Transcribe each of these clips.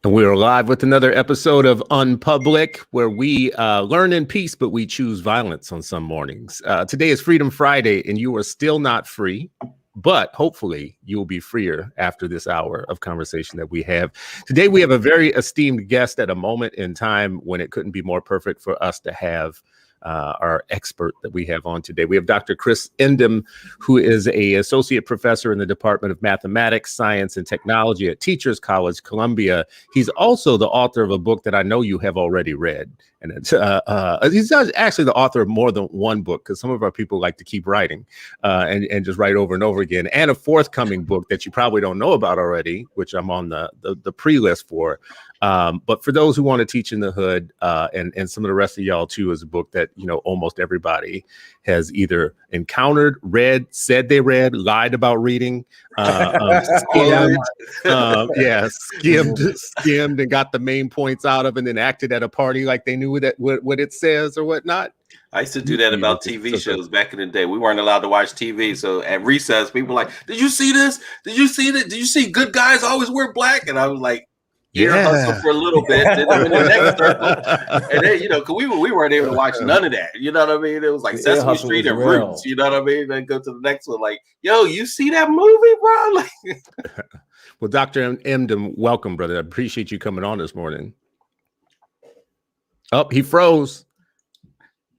And we are live with another episode of Unpublic, where we learn in peace, but we choose violence on some mornings. Today is Freedom Friday, and you are still not free, but hopefully you will be freer after this hour of conversation that we have. Today, we have a very esteemed guest at a moment in time when it couldn't be more perfect for us to have our expert that we have on today. We have Dr. Chris Emdin, who is an associate professor in the Department of Mathematics, Science, and Technology at Teachers College, Columbia. He's also the author of a book that I know you have already read. And it's, he's actually the author of more than one book, because some of our people like to keep writing and just write over and over again. And a forthcoming book that you probably don't know about already, which I'm on the pre-list for. But for those who want to teach in the hood, and some of the rest of y'all too, is a book that, you know, almost everybody has either encountered, read, said they read, lied about reading, skimmed, skimmed and got the main points out of, and then acted at a party like they knew what it says or whatnot. I used to do that about TV shows back in the day. We weren't allowed to watch TV. So at recess, people were like, did you see this? Did you see that? Did you see good guys always wear black? And I was like, hustle for a little bit, then I'm in the next circle. And then, you know, because we weren't able to watch none of that. You know what I mean? It was like Sesame Street and Roots. You know what I mean? Then go to the next one, like, yo, you see that movie, bro? Like, well, Dr. Emdin, welcome, brother. I appreciate you coming on this morning. Oh, he froze.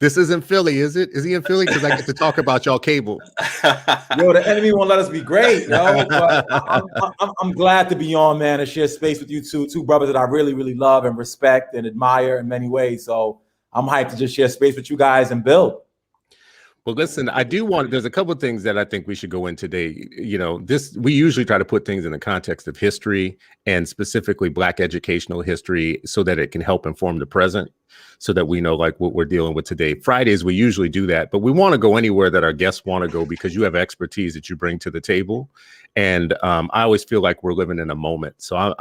This isn't Philly, is it? Is he in Philly? Because I get to talk about y'all cable. Yo, the enemy won't let us be great, yo. But I'm glad to be on, man, and share space with you two brothers that I really, really love and respect and admire in many ways. So I'm hyped to just share space with you guys and build. Well, listen, there's a couple of things that I think we should go in today. You know, we usually try to put things in the context of history and specifically Black educational history so that it can help inform the present, so that we know like what we're dealing with today. Fridays, we usually do that, but we want to go anywhere that our guests want to go because you have expertise that you bring to the table. And I always feel like we're living in a moment. So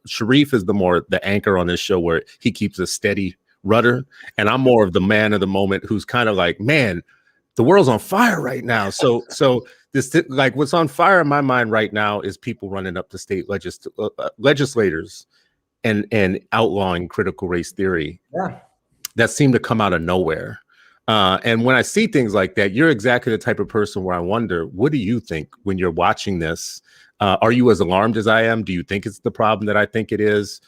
Sharif is the anchor on this show where he keeps a steady rudder. And I'm more of the man of the moment who's kind of like, man, the world's on fire right now. So this, like, what's on fire in my mind right now is people running up to state legislators and outlawing critical race theory that seem to come out of nowhere. And when I see things like that, you're exactly the type of person where I wonder, what do you think when you're watching this? Are you as alarmed as I am? Do you think it's the problem that I think it is?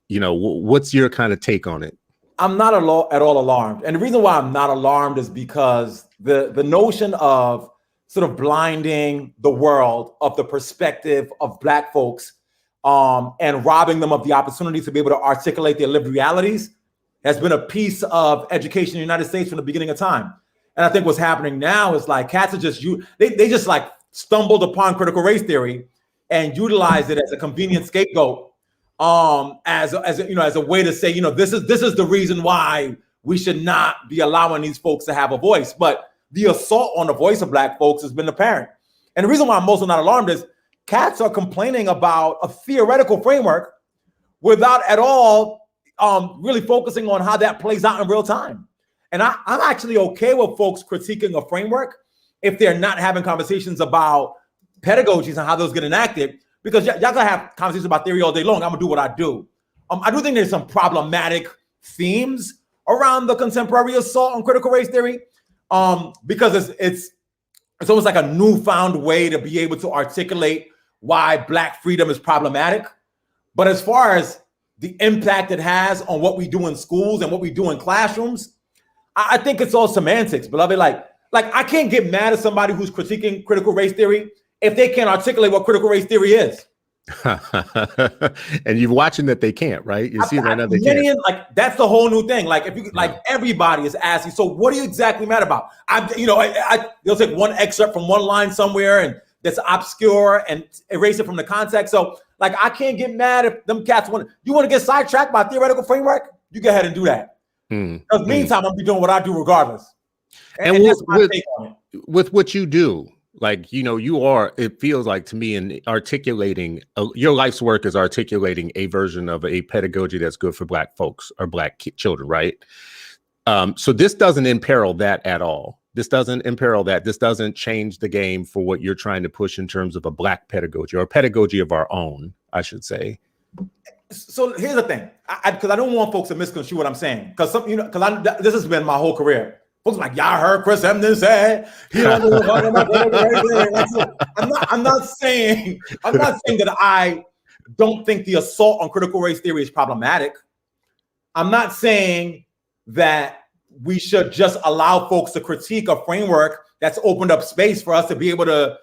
You know, what's your kind of take on it? I'm not at all alarmed. And the reason why I'm not alarmed is because the notion of sort of blinding the world of the perspective of Black folks and robbing them of the opportunity to be able to articulate their lived realities has been a piece of education in the United States from the beginning of time. And I think what's happening now is like cats are they just like stumbled upon critical race theory and utilized it as a convenient scapegoat as a way to say, you know, this is the reason why we should not be allowing these folks to have a voice. But the assault on the voice of Black folks has been apparent. And the reason why I'm also not alarmed is cats are complaining about a theoretical framework without at all really focusing on how that plays out in real time. And I'm actually okay with folks critiquing a framework if they're not having conversations about pedagogies and how those get enacted, because y'all gonna have conversations about theory all day long. I'm gonna do what I do. I do think there's some problematic themes around the contemporary assault on critical race theory, because it's almost like a newfound way to be able to articulate why Black freedom is problematic. But as far as the impact it has on what we do in schools and what we do in classrooms, I think it's all semantics, beloved. Like I can't get mad at somebody who's critiquing critical race theory if they can't articulate what critical race theory is. And you're watching that they can't, right? You see right now they can't. Like that's the whole new thing. Like if you like everybody is asking, so what are you exactly mad about? They'll take one excerpt from one line somewhere and that's obscure and erase it from the context. So like I can't get mad if them cats want to get sidetracked by a theoretical framework. You go ahead and do that. Because meantime, I'll be doing what I do regardless. And that's my take on it. With what you do, like, you know, it feels like to me in articulating, your life's work is articulating a version of a pedagogy that's good for Black folks or Black children, right? So this doesn't imperil that at all. This doesn't imperil that. This doesn't change the game for what you're trying to push in terms of a Black pedagogy or a pedagogy of our own, I should say. So here's the thing, because I don't want folks to misconstrue what I'm saying, because this has been my whole career. Folks are like, y'all heard Chris Emdin say he don't know what about I'm not saying that I don't think the assault on critical race theory is problematic. I'm not saying that we should just allow folks to critique a framework that's opened up space for us to be able to,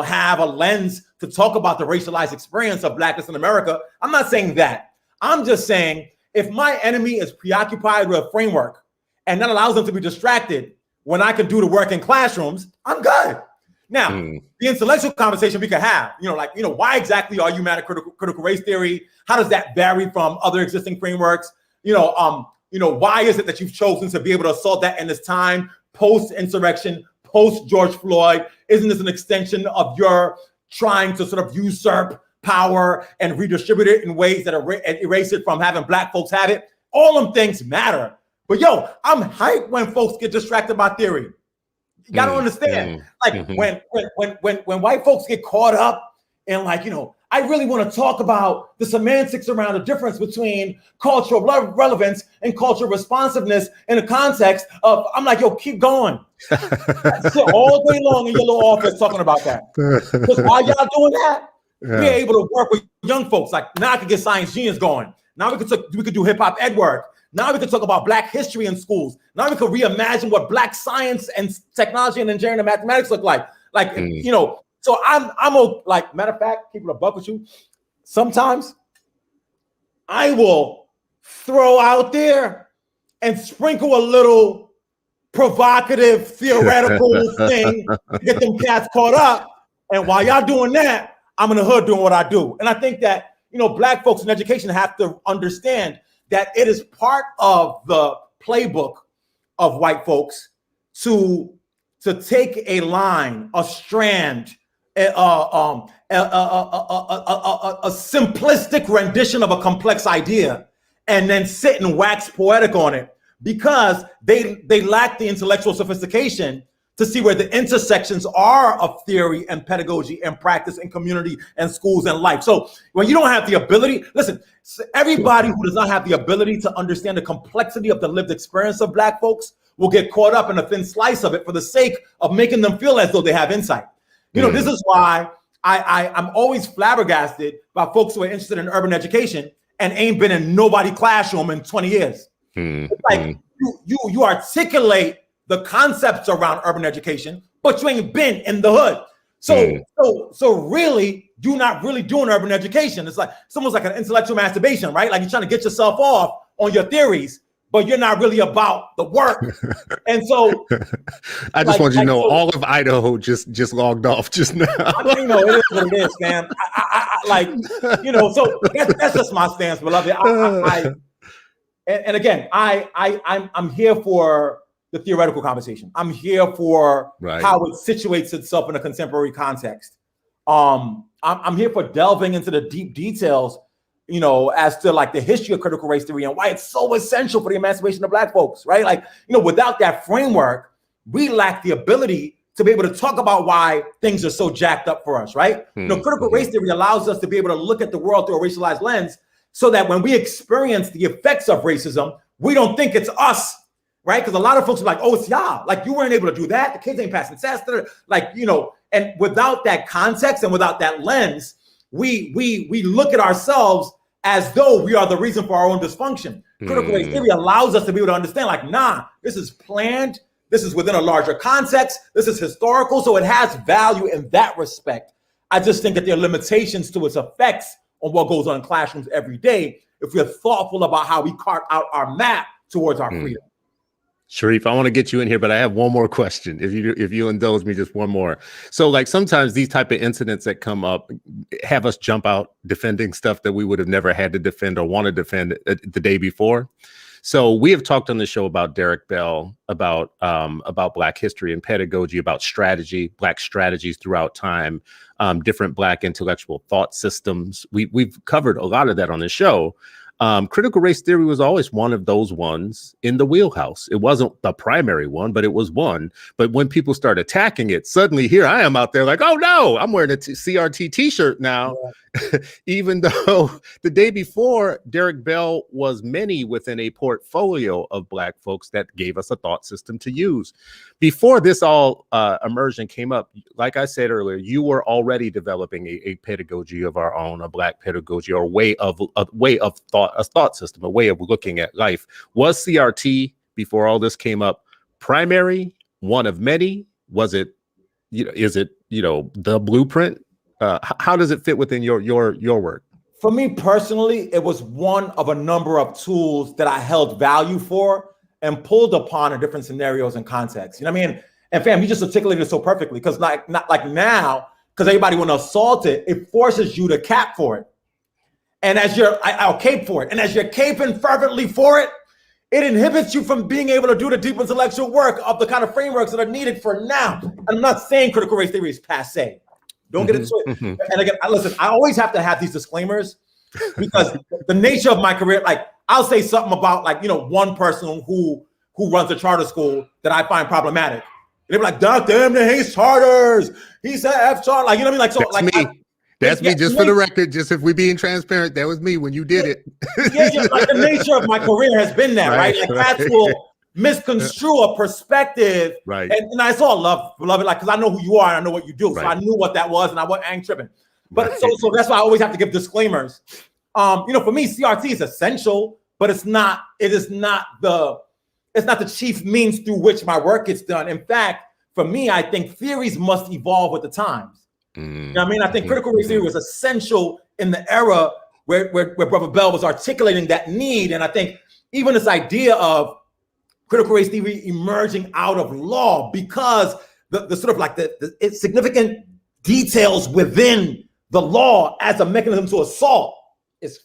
have a lens to talk about the racialized experience of Blackness in America. I'm not saying that. I'm just saying if my enemy is preoccupied with a framework and that allows them to be distracted when I can do the work in classrooms, I'm good. Now, the intellectual conversation we can have, why exactly are you mad at critical race theory? How does that vary from other existing frameworks? Why is it that you've chosen to be able to assault that in this time, post-insurrection, post-George Floyd? Isn't this an extension of your trying to sort of usurp power and redistribute it in ways that erase it from having Black folks have it? All them things matter. But I'm hyped when folks get distracted by theory. You gotta understand, when white folks get caught up in I really want to talk about the semantics around the difference between cultural relevance and cultural responsiveness in the context of, I'm like, keep going. Sit all day long in your little office talking about that. Because while y'all doing that, we're able to work with young folks. Like now I can get Science Genius going. Now we could do hip hop ed work. Now we can talk about Black history in schools. Now we can reimagine what Black science and technology and engineering and mathematics look like. So I'm like, matter of fact, keep it a buck with you. Sometimes I will throw out there and sprinkle a little provocative theoretical thing to get them cats caught up. And while y'all doing that, I'm in the hood doing what I do. And I think that, Black folks in education have to understand that it is part of the playbook of white folks to take a line, a strand, a simplistic rendition of a complex idea and then sit and wax poetic on it because they lack the intellectual sophistication to see where the intersections are of theory and pedagogy and practice and community and schools and life. So when you don't have the ability, listen, everybody who does not have the ability to understand the complexity of the lived experience of Black folks will get caught up in a thin slice of it for the sake of making them feel as though they have insight. This is why I'm always flabbergasted by folks who are interested in urban education and ain't been in nobody's classroom in 20 years. It's like you articulate the concepts around urban education, but you ain't been in the hood. So really, you're not really doing urban education. It's almost like an intellectual masturbation, right? Like you're trying to get yourself off on your theories, but you're not really about the work. And so I just want you to know all of Idaho just logged off just now. It is what it is, man. So that's just my stance, beloved. And again, I'm here for the theoretical conversation. I'm here for how it situates itself in a contemporary context. I'm here for delving into the deep details, as to the history of critical race theory and why it's so essential for the emancipation of Black folks, right? Without that framework, we lack the ability to be able to talk about why things are so jacked up for us, right? Critical race theory allows us to be able to look at the world through a racialized lens so that when we experience the effects of racism, we don't think it's us, right? Because a lot of folks are like, oh, it's y'all. You weren't able to do that. The kids ain't passing tests. And without that context and without that lens, we look at ourselves as though we are the reason for our own dysfunction. Critical race theory allows us to be able to understand, this is planned. This is within a larger context. This is historical. So it has value in that respect. I just think that there are limitations to its effects on what goes on in classrooms every day if we're thoughtful about how we cart out our map towards our freedom. Sharif, I want to get you in here, but I have one more question. If you indulge me, just one more. So sometimes these type of incidents that come up have us jump out defending stuff that we would have never had to defend or want to defend the day before. So we have talked on the show about Derek Bell, about Black history and pedagogy, about strategy, Black strategies throughout time, different Black intellectual thought systems. We've covered a lot of that on the show. Critical race theory was always one of those ones in the wheelhouse. It wasn't the primary one, but it was one. But when people start attacking it, suddenly here I am out there like, oh no, I'm wearing a CRT t-shirt now. Yeah. Even though the day before, Derek Bell was many within a portfolio of Black folks that gave us a thought system to use. Before this all immersion came up, like I said earlier, you were already developing a pedagogy of our own, a Black pedagogy, or a way of thought, a thought system, a way of looking at life. Was CRT, before all this came up, primary, one of many? Was it, is it, the blueprint? How does it fit within your work? For me personally, it was one of a number of tools that I held value for and pulled upon in different scenarios and contexts. You know what I mean? And fam, you just articulated it so perfectly, because not like now, because everybody want to assault it, it forces you to cap for it. And as I'll cape for it. And as you're caping fervently for it, it inhibits you from being able to do the deep intellectual work of the kind of frameworks that are needed for now. And I'm not saying critical race theory is passé. Don't get into it. And again, listen, I always have to have these disclaimers, because the nature of my career, like I'll say something about one person who runs a charter school that I find problematic. And they're like, Dr. Emdin hates charters. He's a F charter. Like, you know what I mean? Like, so that's me. That's me, just for the record, just if we're being transparent, that was me when you did it. Like the nature of my career has been that, right? Like that's will misconstrue a perspective. Right. And I saw love it, like, because I know who you are and I know what you do. So I knew what that was and I ain't tripping. But so that's why I always have to give disclaimers. For me, CRT is essential, but it's not the chief means through which my work gets done. In fact, for me, I think theories must evolve with the times. You know what I mean? I think critical race theory was essential in the era where Brother Bell was articulating that need. And I think even this idea of critical race theory emerging out of law, because the sort of like the significant details within the law as a mechanism to assault is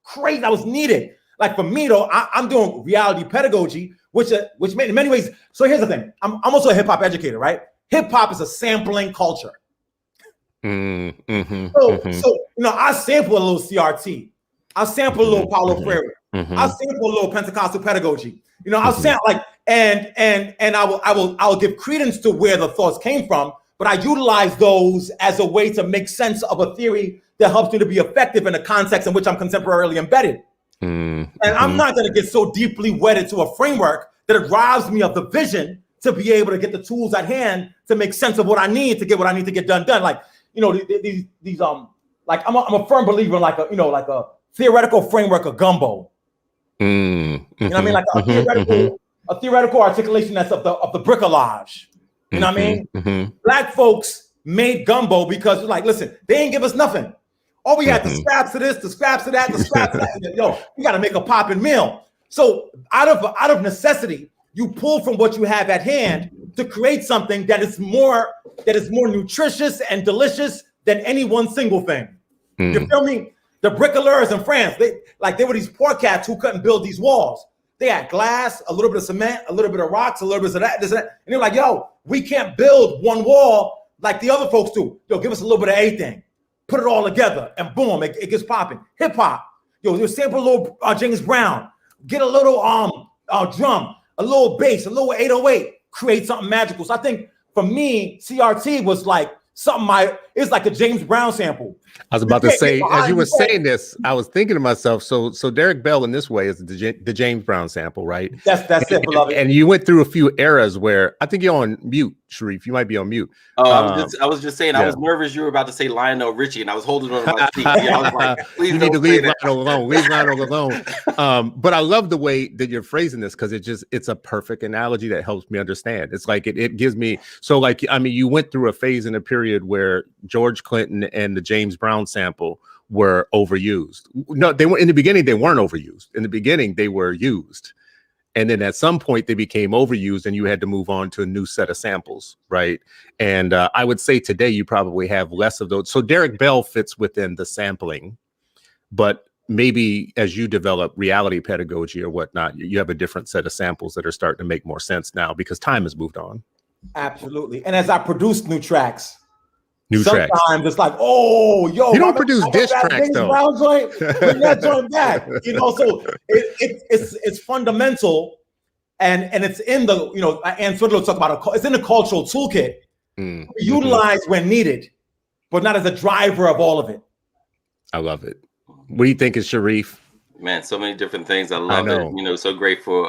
crazy. That was needed. Like for me though, I'm doing reality pedagogy, which in many ways. So here's the thing. I'm also a hip hop educator, right? Hip hop is a sampling culture. So I sample a little CRT. I'll sample a little Paulo Freire. I'll sample a little Pentecostal pedagogy. I'll sample and I will give credence to where the thoughts came from, but I utilize those as a way to make sense of a theory that helps me to be effective in the context in which I'm contemporarily embedded. And I'm not going to get so deeply wedded to a framework that it robs me of the vision to be able to get the tools at hand to make sense of what I need to get done. Like, these like I'm a firm believer in like a theoretical framework of gumbo. You know what I mean? Like a theoretical articulation that's of the bricolage. You know what I mean? Black folks made gumbo because like, listen, they ain't give us nothing. Oh, we had the scraps of this, the scraps of that, the scraps of that. Yo, we got to make a popping meal. So out of necessity, you pull from what you have at hand to create something that is more nutritious and delicious than any one single thing. You feel me? The bricoleurs in France, they were these poor cats who couldn't build these walls. They had glass, a little bit of cement, a little bit of rocks, a little bit of that, this and that. And they're like, yo, we can't build one wall like the other folks do. Yo, give us a little bit of everything. Put it all together and boom, it gets popping. Hip hop. Yo, you sample a little James Brown. Get a little drum, a little bass, a little 808. Create something magical. So I think for me, CRT was like it's like a James Brown sample. I was about to say, as you were saying this, I was thinking to myself, so Derek Bell in this way is the James Brown sample, right? That's it, beloved. And you went through a few eras where I think you're on mute, Sharif. You might be on mute. Oh, I was just saying, I was nervous you were about to say Lionel Richie, and I was holding on to my seat. I was like, please you need to leave Lionel alone. Leave Lionel alone. But I love the way that you're phrasing this because it's a perfect analogy that helps me understand. It's like it gives me you went through a phase in a period where George Clinton and the James Brown sample were overused. No, they were in the beginning. They weren't overused. In the beginning, they were used. And then at some point they became overused and you had to move on to a new set of samples, right? And I would say today you probably have less of those. So Derek Bell fits within the sampling, but maybe as you develop reality pedagogy or whatnot, you have a different set of samples that are starting to make more sense now because time has moved on. Absolutely. And as I produce new tracks, Sometimes tracks. It's like, oh, yo, you don't produce diss tracks though. Bring that joint back, you know. So it's fundamental, and it's in the, you know, and Swindler talk about it's in the cultural toolkit, utilized when needed, but not as a driver of all of it. I love it. What do you think is Sharif? Man, so many different things. I love it. You know, so grateful,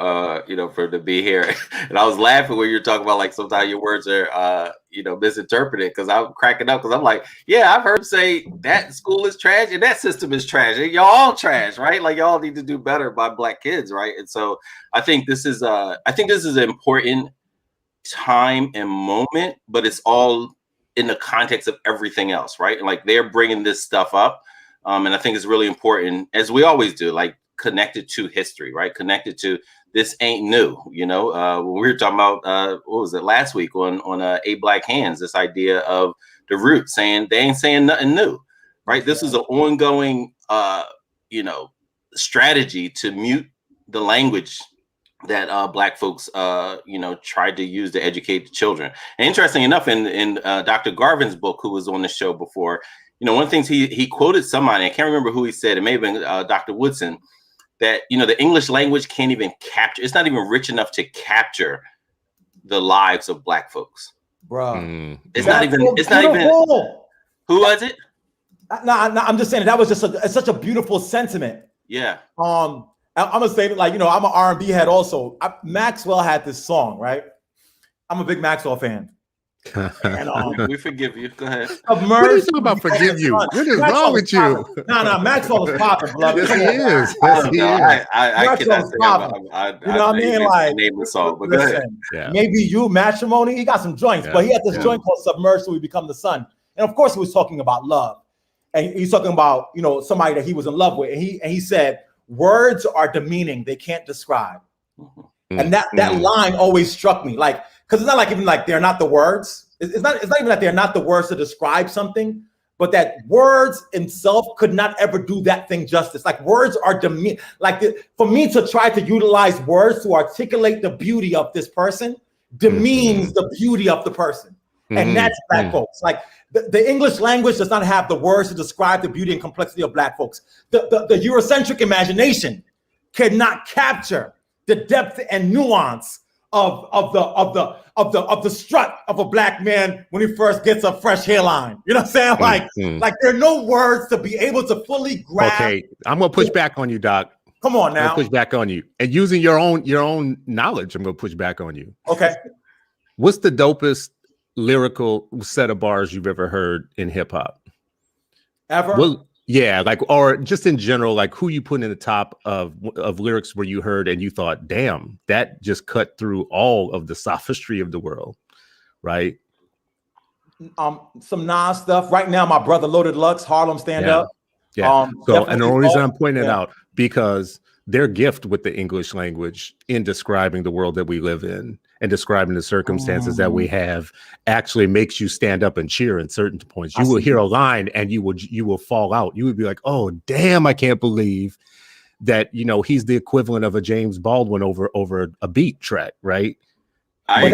you know, for to be here. And I was laughing when you're talking about like sometimes your words are, you know, misinterpreted, because I'm cracking up because I'm like, yeah, I've heard say that school is trash and that system is trash and y'all all trash, right? Like y'all need to do better by Black kids, right? And so I think this is an important time and moment, but it's all in the context of everything else, right? And like they're bringing this stuff up. And I think it's really important, as we always do, like connected to history, right? Connected to this ain't new, you know. When we were talking about, what was it, last week on Eight Black Hands, this idea of the Roots saying they ain't saying nothing new, right? This is an ongoing, you know, strategy to mute the language that Black folks, you know, tried to use to educate the children. And interesting enough, in Dr. Garvin's book, who was on the show before, you know, one of the things he quoted somebody, I can't remember who he said, it may have been Dr. Woodson, that, you know, the English language can't even capture, it's not even rich enough to capture the lives of Black folks. Bro, it's not even, who was it? No, I'm just saying that was just it's such a beautiful sentiment. Yeah. I'm gonna say that, like, you know, I'm an R&B head also. Maxwell had this song, right? I'm a big Maxwell fan. And, we forgive you. Go ahead. What are you talking about? Forgive you? What is wrong with you? No, Maxwell is popping, beloved. Yes, he is. Yes, he is. I cannot say. You know what I mean? Like, name the song, but listen, yeah. Maybe You, Matrimony. He got some joints, but he had this joint called Submerged, So We Become the Sun. And of course, he was talking about love, and he's talking about, you know, somebody that he was in love with, and he said, "Words are demeaning; they can't describe." And that line always struck me, like, because it's not like even like they're not the words. It's not even that they're not the words to describe something, but that words itself could not ever do that thing justice. Like words are demeaning. Like for me to try to utilize words to articulate the beauty of this person demeans the beauty of the person. And that's Black folks. Like the English language does not have the words to describe the beauty and complexity of Black folks. The Eurocentric imagination cannot capture the depth and nuance of the strut of a Black man when he first gets a fresh hairline. You know what I'm saying? Like there are no words to be able to fully grasp. Okay, I'm gonna push back on you, Doc. Come on now. Push back on you. And using your own knowledge, I'm gonna push back on you. Okay. What's the dopest lyrical set of bars you've ever heard in hip hop? Ever? Well, yeah, like, or just in general, like who you put in the top of lyrics where you heard and you thought, damn, that just cut through all of the sophistry of the world, right? Some Nas stuff. Right now, my brother Loaded Lux, Harlem Stand Up. Yeah. So, and the only reason I'm pointing it out, because their gift with the English language in describing the world that we live in and describing the circumstances that we have actually makes you stand up and cheer in certain points. You will hear a line and you will fall out. You would be like, oh, damn, I can't believe that, you know, he's the equivalent of a James Baldwin over a beat track, right? I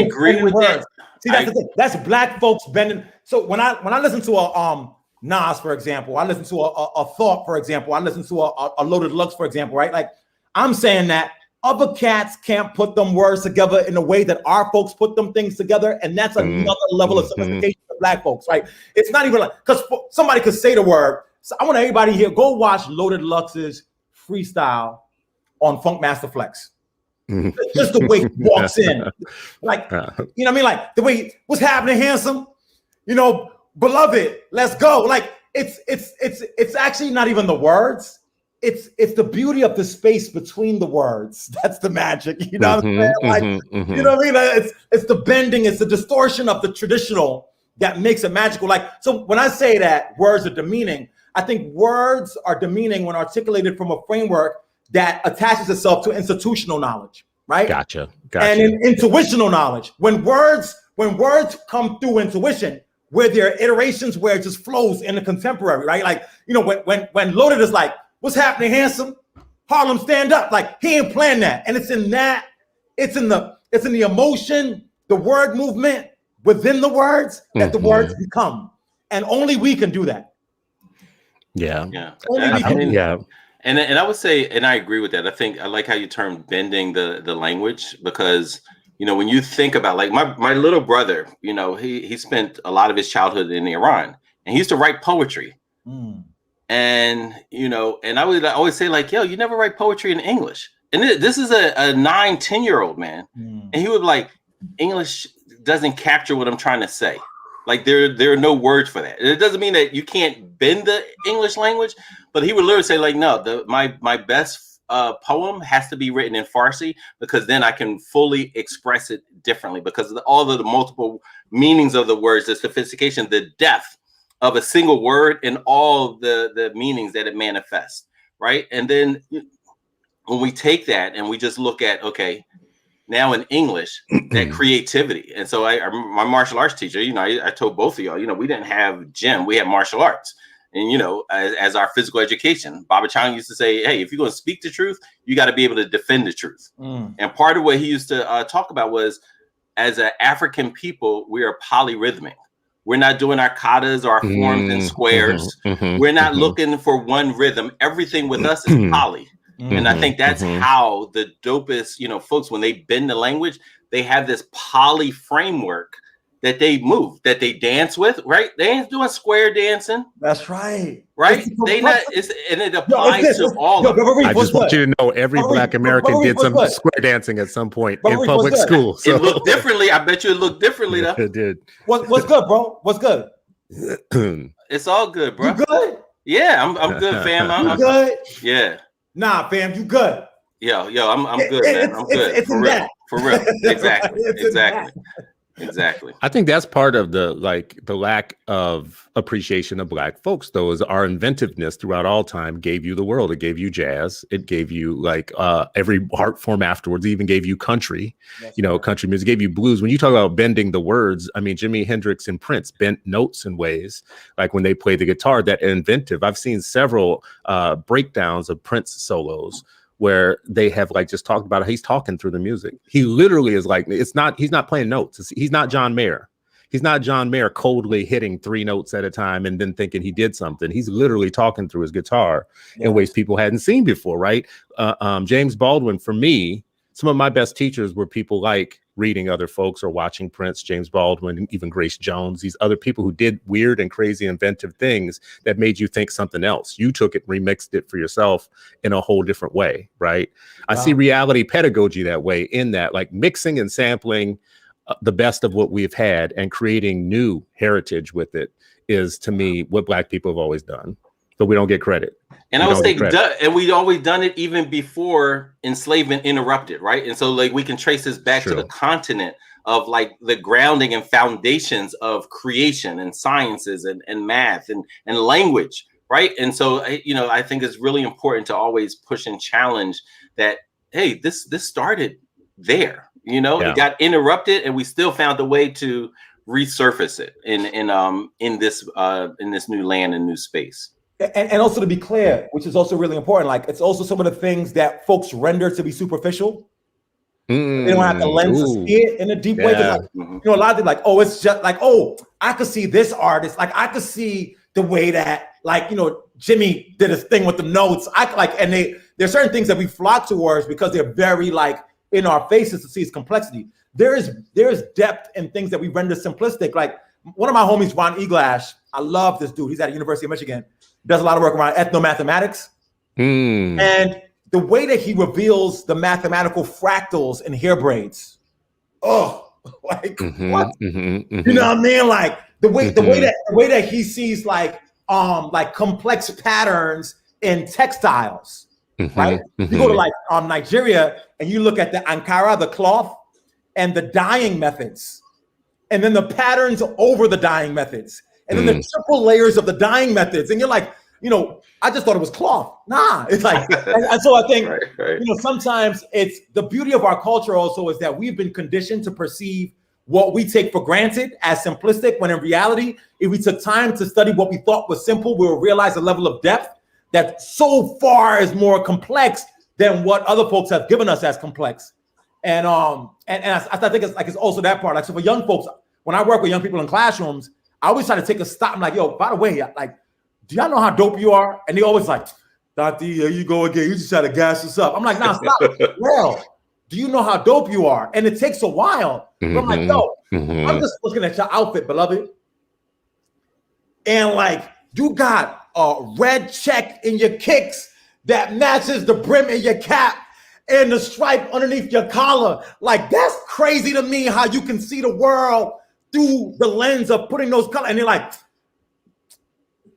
agree with that. See, that's the thing. That's Black folks bending. So when I listen to a Nas, for example, I listen to a Thought, for example, I listen to a Loaded Lux, for example, right? Like I'm saying that other cats can't put them words together in the way that our folks put them things together. And that's another level of sophistication for Black folks, right? It's not even like, because somebody could say the word. So I want everybody here, go watch Loaded Lux's freestyle on Funk Master Flex. Just the way he walks in. Like, you know what I mean? Like the way, what's happening, handsome? You know, beloved, let's go. Like it's actually not even the words. It's the beauty of the space between the words. That's the magic. You know what I'm saying? Like, you know what I mean? It's the bending, it's the distortion of the traditional that makes it magical. Like, so when I say that words are demeaning, I think words are demeaning when articulated from a framework that attaches itself to institutional knowledge, right? Gotcha. And in intuitional knowledge. When words come through intuition, where there are iterations where it just flows in the contemporary, right? Like, you know, when Loaded is like, what's happening, handsome? Harlem Stand Up. Like he ain't playing that. And it's in the emotion, the word movement, within the words that the words become. And only we can do that. Yeah. Yeah. Yeah. And I would say, and I agree with that. I think I like how you term bending the language, because, you know, when you think about, like, my little brother, you know, he spent a lot of his childhood in Iran, and he used to write poetry. And, you know, and I would always say, like, yo, you never write poetry in English. And this is a 9-10-year-old man. And he would be like, English doesn't capture what I'm trying to say. Like, there are no words for that. It doesn't mean that you can't bend the English language, but he would literally say, like, no, my best poem has to be written in Farsi, because then I can fully express it differently, because of all of the multiple meanings of the words, the sophistication, the depth of a single word, and all the meanings that it manifests, right? And then when we take that and we just look at, okay, now in English, that creativity. And so my martial arts teacher, you know, I told both of y'all, you know, we didn't have gym, we had martial arts. And, you know, as our physical education, Baba Chang used to say, hey, if you're going to speak the truth, you got to be able to defend the truth. And part of what he used to talk about was, as an African people, we are polyrhythmic. We're not doing our katas or our forms and squares. We're not looking for one rhythm. Everything with us is poly. And I think that's how the dopest, you know, folks, when they bend the language, they have this poly framework that they move, that they dance with, right? They ain't doing square dancing. That's right. Right? And it applies to all of them. I just want you to know every Black American did some square dancing at some point in public school. So. It looked differently. I bet you it looked differently, though. It did. What's good, bro? What's good? It's all good, bro. You good? Yeah, I'm good, fam. I'm good? Yeah. Nah, fam, you good. Yo, I'm good, man. I'm good. It's for real. For real. Exactly. I think that's part of the lack of appreciation of Black folks, though, is our inventiveness throughout all time gave you the world. It gave you jazz. It gave you every art form afterwards. It even gave you country, country music. It gave you blues. When you talk about bending the words, I mean, Jimi Hendrix and Prince bent notes in ways like when they play the guitar that inventive. I've seen several breakdowns of Prince solos where they have just talked about how he's talking through the music. He literally is he's not playing notes. He's not John Mayer. He's not John Mayer coldly hitting 3 notes at a time and then thinking he did something. He's literally talking through his guitar in ways people hadn't seen before, right? James Baldwin, for me, some of my best teachers were people like reading other folks or watching Prince, James Baldwin, even Grace Jones, these other people who did weird and crazy inventive things that made you think something else. You took it, remixed it for yourself in a whole different way, right? Wow. I see reality pedagogy that way, in that mixing and sampling the best of what we've had and creating new heritage with it is, to me, what Black people have always done. But we don't get credit. And I would say, and we'd always done it even before enslavement interrupted, right? And so we can trace this back to the continent of the grounding and foundations of creation and sciences and math and language, right? And so, I think it's really important to always push and challenge that, hey, this started there, it got interrupted and we still found a way to resurface it in this new land and new space. And also, to be clear, which is also really important, it's also some of the things that folks render to be superficial. They don't have the lens to see it in a deep way. A lot of them it's just I could see this artist. I could see the way that Jimmy did his thing with the notes. And there's certain things that we flock towards because they're very in our faces to see its complexity. There's depth in things that we render simplistic. One of my homies, Ron Eglash, I love this dude. He's at the University of Michigan. Does a lot of work around ethnomathematics. And the way that he reveals the mathematical fractals in hair braids. What? You know what I mean? The way that he sees complex patterns in textiles. Right? You go to Nigeria and you look at the Ankara, the cloth, and the dyeing methods, and then the patterns over the dyeing methods. And then the triple layers of the dyeing methods. And you're I just thought it was cloth. Nah, it's and so I think, sometimes it's the beauty of our culture also is that we've been conditioned to perceive what we take for granted as simplistic, when in reality, if we took time to study what we thought was simple, we will realize a level of depth that so far is more complex than what other folks have given us as complex. And I think it's also that part. So for young folks, when I work with young people in classrooms, I always try to take a stop. I'm like, yo, by the way, like, do y'all know how dope you are? And they always like, Dr. E, here you go again. You just try to gas us up. I'm like, nah, stop. Well, do you know how dope you are? And it takes a while. But I'm like, yo, I'm just looking at your outfit, beloved. And like, you got a red check in your kicks that matches the brim in your cap and the stripe underneath your collar. Like, that's crazy to me how you can see the world through the lens of putting those colors. And they're like,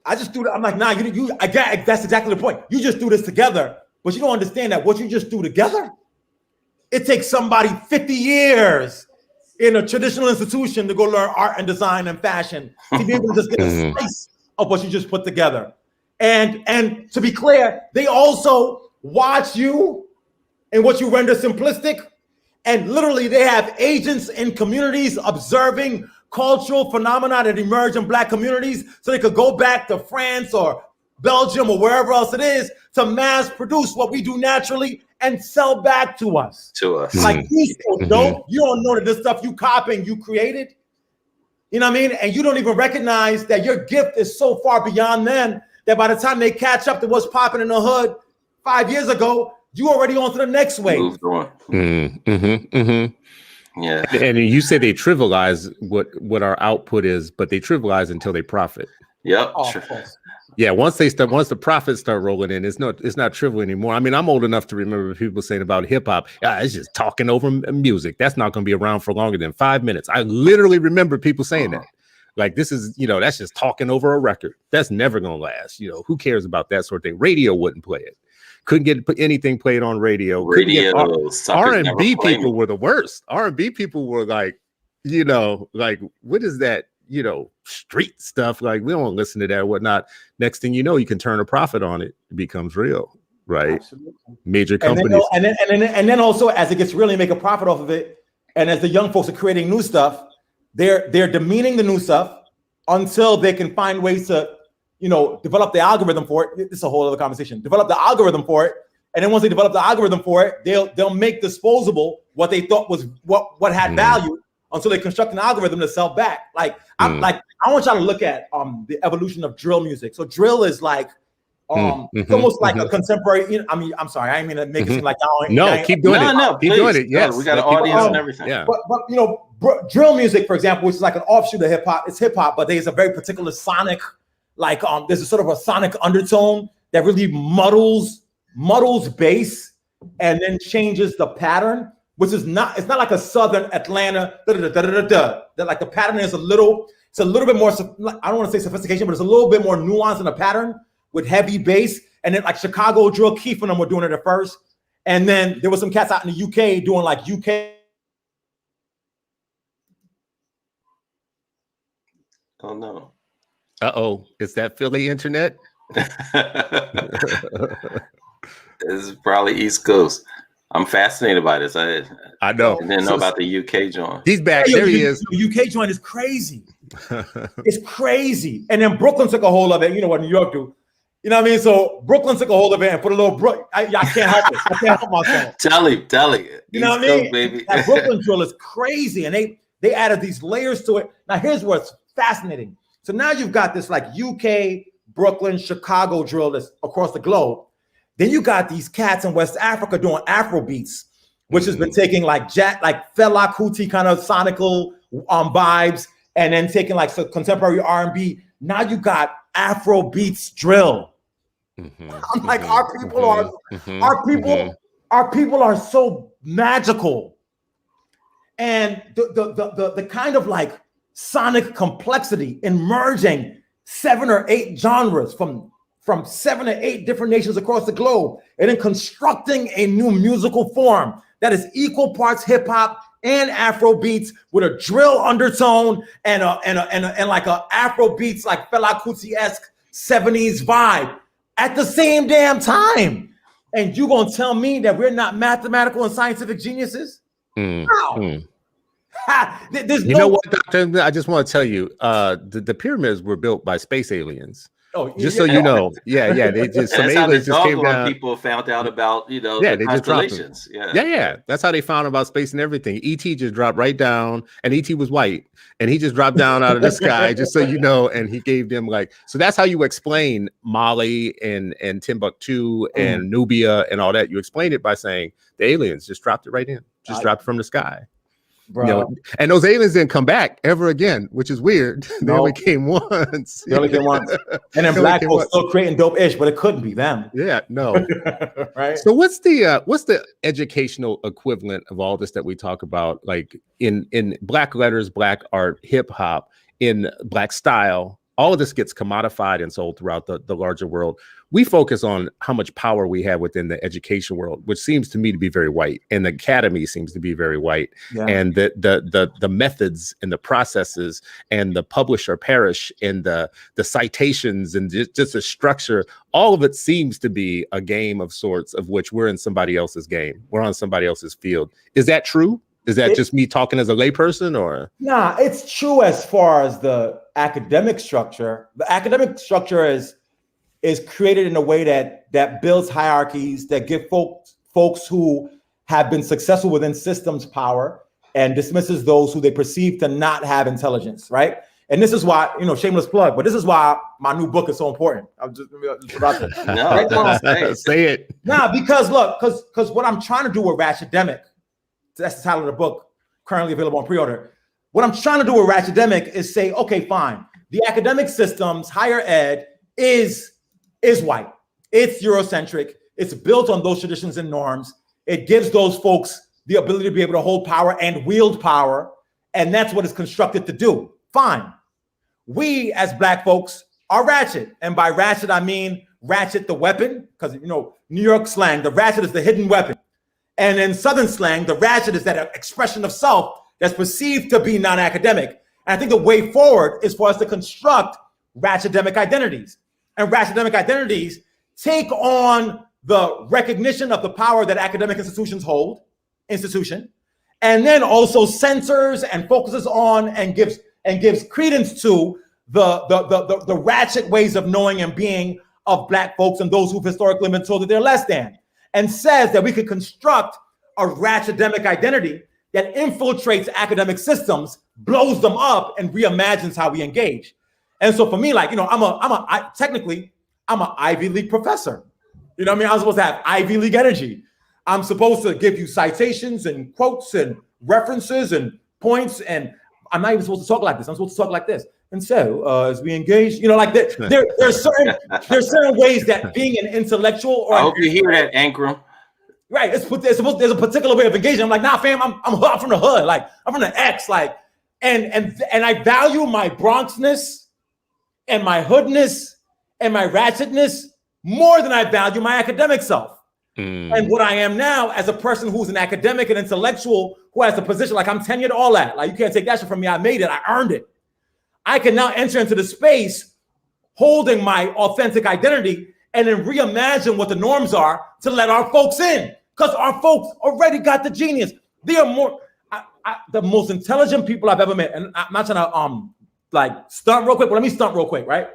I just do that. I'm like, nah, that's exactly the point. You just do this together, but you don't understand that what you just do together, it takes somebody 50 years in a traditional institution to go learn art and design and fashion to be able to just get a slice of what you just put together. And to be clear, they also watch you and what you render simplistic. And literally they have agents in communities observing cultural phenomena that emerge in Black communities so they could go back to France or Belgium or wherever else it is to mass produce what we do naturally and sell back to us. Like, these people don't, you don't know that this stuff you copying, you created. You know what I mean? And you don't even recognize that your gift is so far beyond them that by the time they catch up to what's popping in the hood 5 years ago, you already on to the next wave. Moved on. Yeah. And you say they trivialize what our output is, but they trivialize until they profit. Yep. Yeah, once the profits start rolling in, it's not trivial anymore. I mean, I'm old enough to remember people saying about hip hop, it's just talking over music. That's not going to be around for longer than 5 minutes. I literally remember people saying that. Like, this is, that's just talking over a record. That's never going to last. Who cares about that sort of thing? Radio wouldn't play it. Couldn't get anything played on radio. R&B people were the worst. R&B people were like, like, what is that? Street stuff. Like, we don't listen to that or whatnot. Next thing you know, you can turn a profit on it. It becomes real, right? Absolutely. Major companies. And then also, as it gets really make a profit off of it, and as the young folks are creating new stuff, they're demeaning the new stuff until they can find ways to, develop the algorithm for it. This is a whole other conversation. Develop the algorithm for it, and then once they develop the algorithm for it, they'll make disposable what they thought was what had value until they construct an algorithm to sell back. Like, I want y'all to look at the evolution of drill music. So drill is like it's almost like a contemporary. I'm sorry, I didn't mean to make it seem like keep doing it. No, keep doing it. Yes, we got an audience and everything. Yeah, but drill music, for example, which is like an offshoot of hip hop. It's hip hop, but there's a very particular sonic, like there's a sort of a sonic undertone that really muddles bass and then changes the pattern. Which is not, it's not like a Southern Atlanta, that like the pattern is it's a little bit more, I don't want to say sophistication, but it's a little bit more nuanced in the pattern with heavy bass. And then like Chicago drill, Keith and them were doing it at first. And then there was some cats out in the UK doing like UK. Oh no. Uh-oh, is that Philly internet? This is probably East Coast. I'm fascinated by this. I know. I didn't know about the UK joint. He's back. There he is. The UK joint is crazy. It's crazy. And then Brooklyn took a hold of it. You know what New York do. You know what I mean? So Brooklyn took a hold of it and put a little I can't help it. I can't help myself. Tell him. You know what I mean? Baby. That Brooklyn drill is crazy. And they added these layers to it. Now here's what's fascinating. So now you've got this like UK, Brooklyn, Chicago drill that's across the globe. Then you got these cats in West Africa doing Afro beats, which has been taking like Fela Kuti kind of sonical vibes, and then taking like some contemporary R&B. Now you got Afro beats drill. I'm like, our people are so magical, and the kind of like sonic complexity in merging 7 or 8 genres from 7 or 8 different nations across the globe, and then constructing a new musical form that is equal parts hip hop and Afro beats with a drill undertone and like a Afro beats like Fela Kuti-esque 70s vibe at the same damn time. And you gonna tell me that we're not mathematical and scientific geniuses? How? You know what, Doctor? I just want to tell you, the pyramids were built by space aliens. Just so you know, they just some That's how the aliens just came down. people found out about the they just dropped them. constellations. That's how they found about space and everything. ET just dropped right down, and ET was white, and he just dropped down out of the sky, just so you know. And he gave them so that's how you explain Mali and Timbuktu and Nubia and all that. You explain it by saying the aliens just dropped it right in, dropped it from the sky. Bro. And those aliens didn't come back ever again, which is weird. They only came once. They only came once. And then black folks still creating dope ish, but it couldn't be them. Yeah, no. Right. So what's the educational equivalent of all this that we talk about, like in black letters, black art, hip hop, in black style? All of this gets commodified and sold throughout the larger world. We focus on how much power we have within the education world, which seems to me to be very white, and the academy seems to be very white, and the methods and the processes and the publisher perish and the citations and just the structure, all of it seems to be a game of sorts, of which we're in somebody else's game. We're on somebody else's field. Is that true? Is that just me talking as a layperson, or? Nah, it's true as far as the academic structure. The academic structure is created in a way that builds hierarchies, that give folks who have been successful within systems power, and dismisses those who they perceive to not have intelligence, right? And this is why, shameless plug, but this is why my new book is so important. I'm just about to say it. Nah, because look, because what I'm trying to do with Ratchetdemic, that's the title of the book, currently available on pre-order. What I'm trying to do with Ratchetdemic is say, okay, fine. The academic systems, higher ed, is white. It's Eurocentric. It's built on those traditions and norms. It gives those folks the ability to be able to hold power and wield power. And that's what it's constructed to do. Fine. We as black folks are ratchet. And by ratchet, I mean ratchet the weapon, because, New York slang, the ratchet is the hidden weapon. And in Southern slang, the ratchet is that expression of self that's perceived to be non-academic. And I think the way forward is for us to construct ratchetdemic identities. And ratchetdemic identities take on the recognition of the power that academic institutions hold, and then also censors and focuses on and gives credence to the ratchet ways of knowing and being of black folks and those who've historically been told that they're less than, and says that we could construct a ratchetdemic identity that infiltrates academic systems, blows them up, and reimagines how we engage. And so for me, I'm an Ivy League professor. You know what I mean? I'm supposed to have Ivy League energy. I'm supposed to give you citations and quotes and references and points, and I'm not even supposed to talk like this. I'm supposed to talk like this. And so, as we engage, there's certain ways that being an intellectual, or I hope you hear that, Ankrum. Right, there's a particular way of engaging. I'm like, nah, fam, I'm from the hood, I'm from the X, and I value my Bronxness and my hoodness and my ratchetness more than I value my academic self. And what I am now as a person who's an academic and intellectual who has a position, I'm tenured, all that. You can't take that shit from me. I made it. I earned it. I can now enter into the space holding my authentic identity and then reimagine what the norms are to let our folks in, because our folks already got the genius. They are the most intelligent people I've ever met. And I'm not trying to stunt real quick, but let me stunt real quick, right?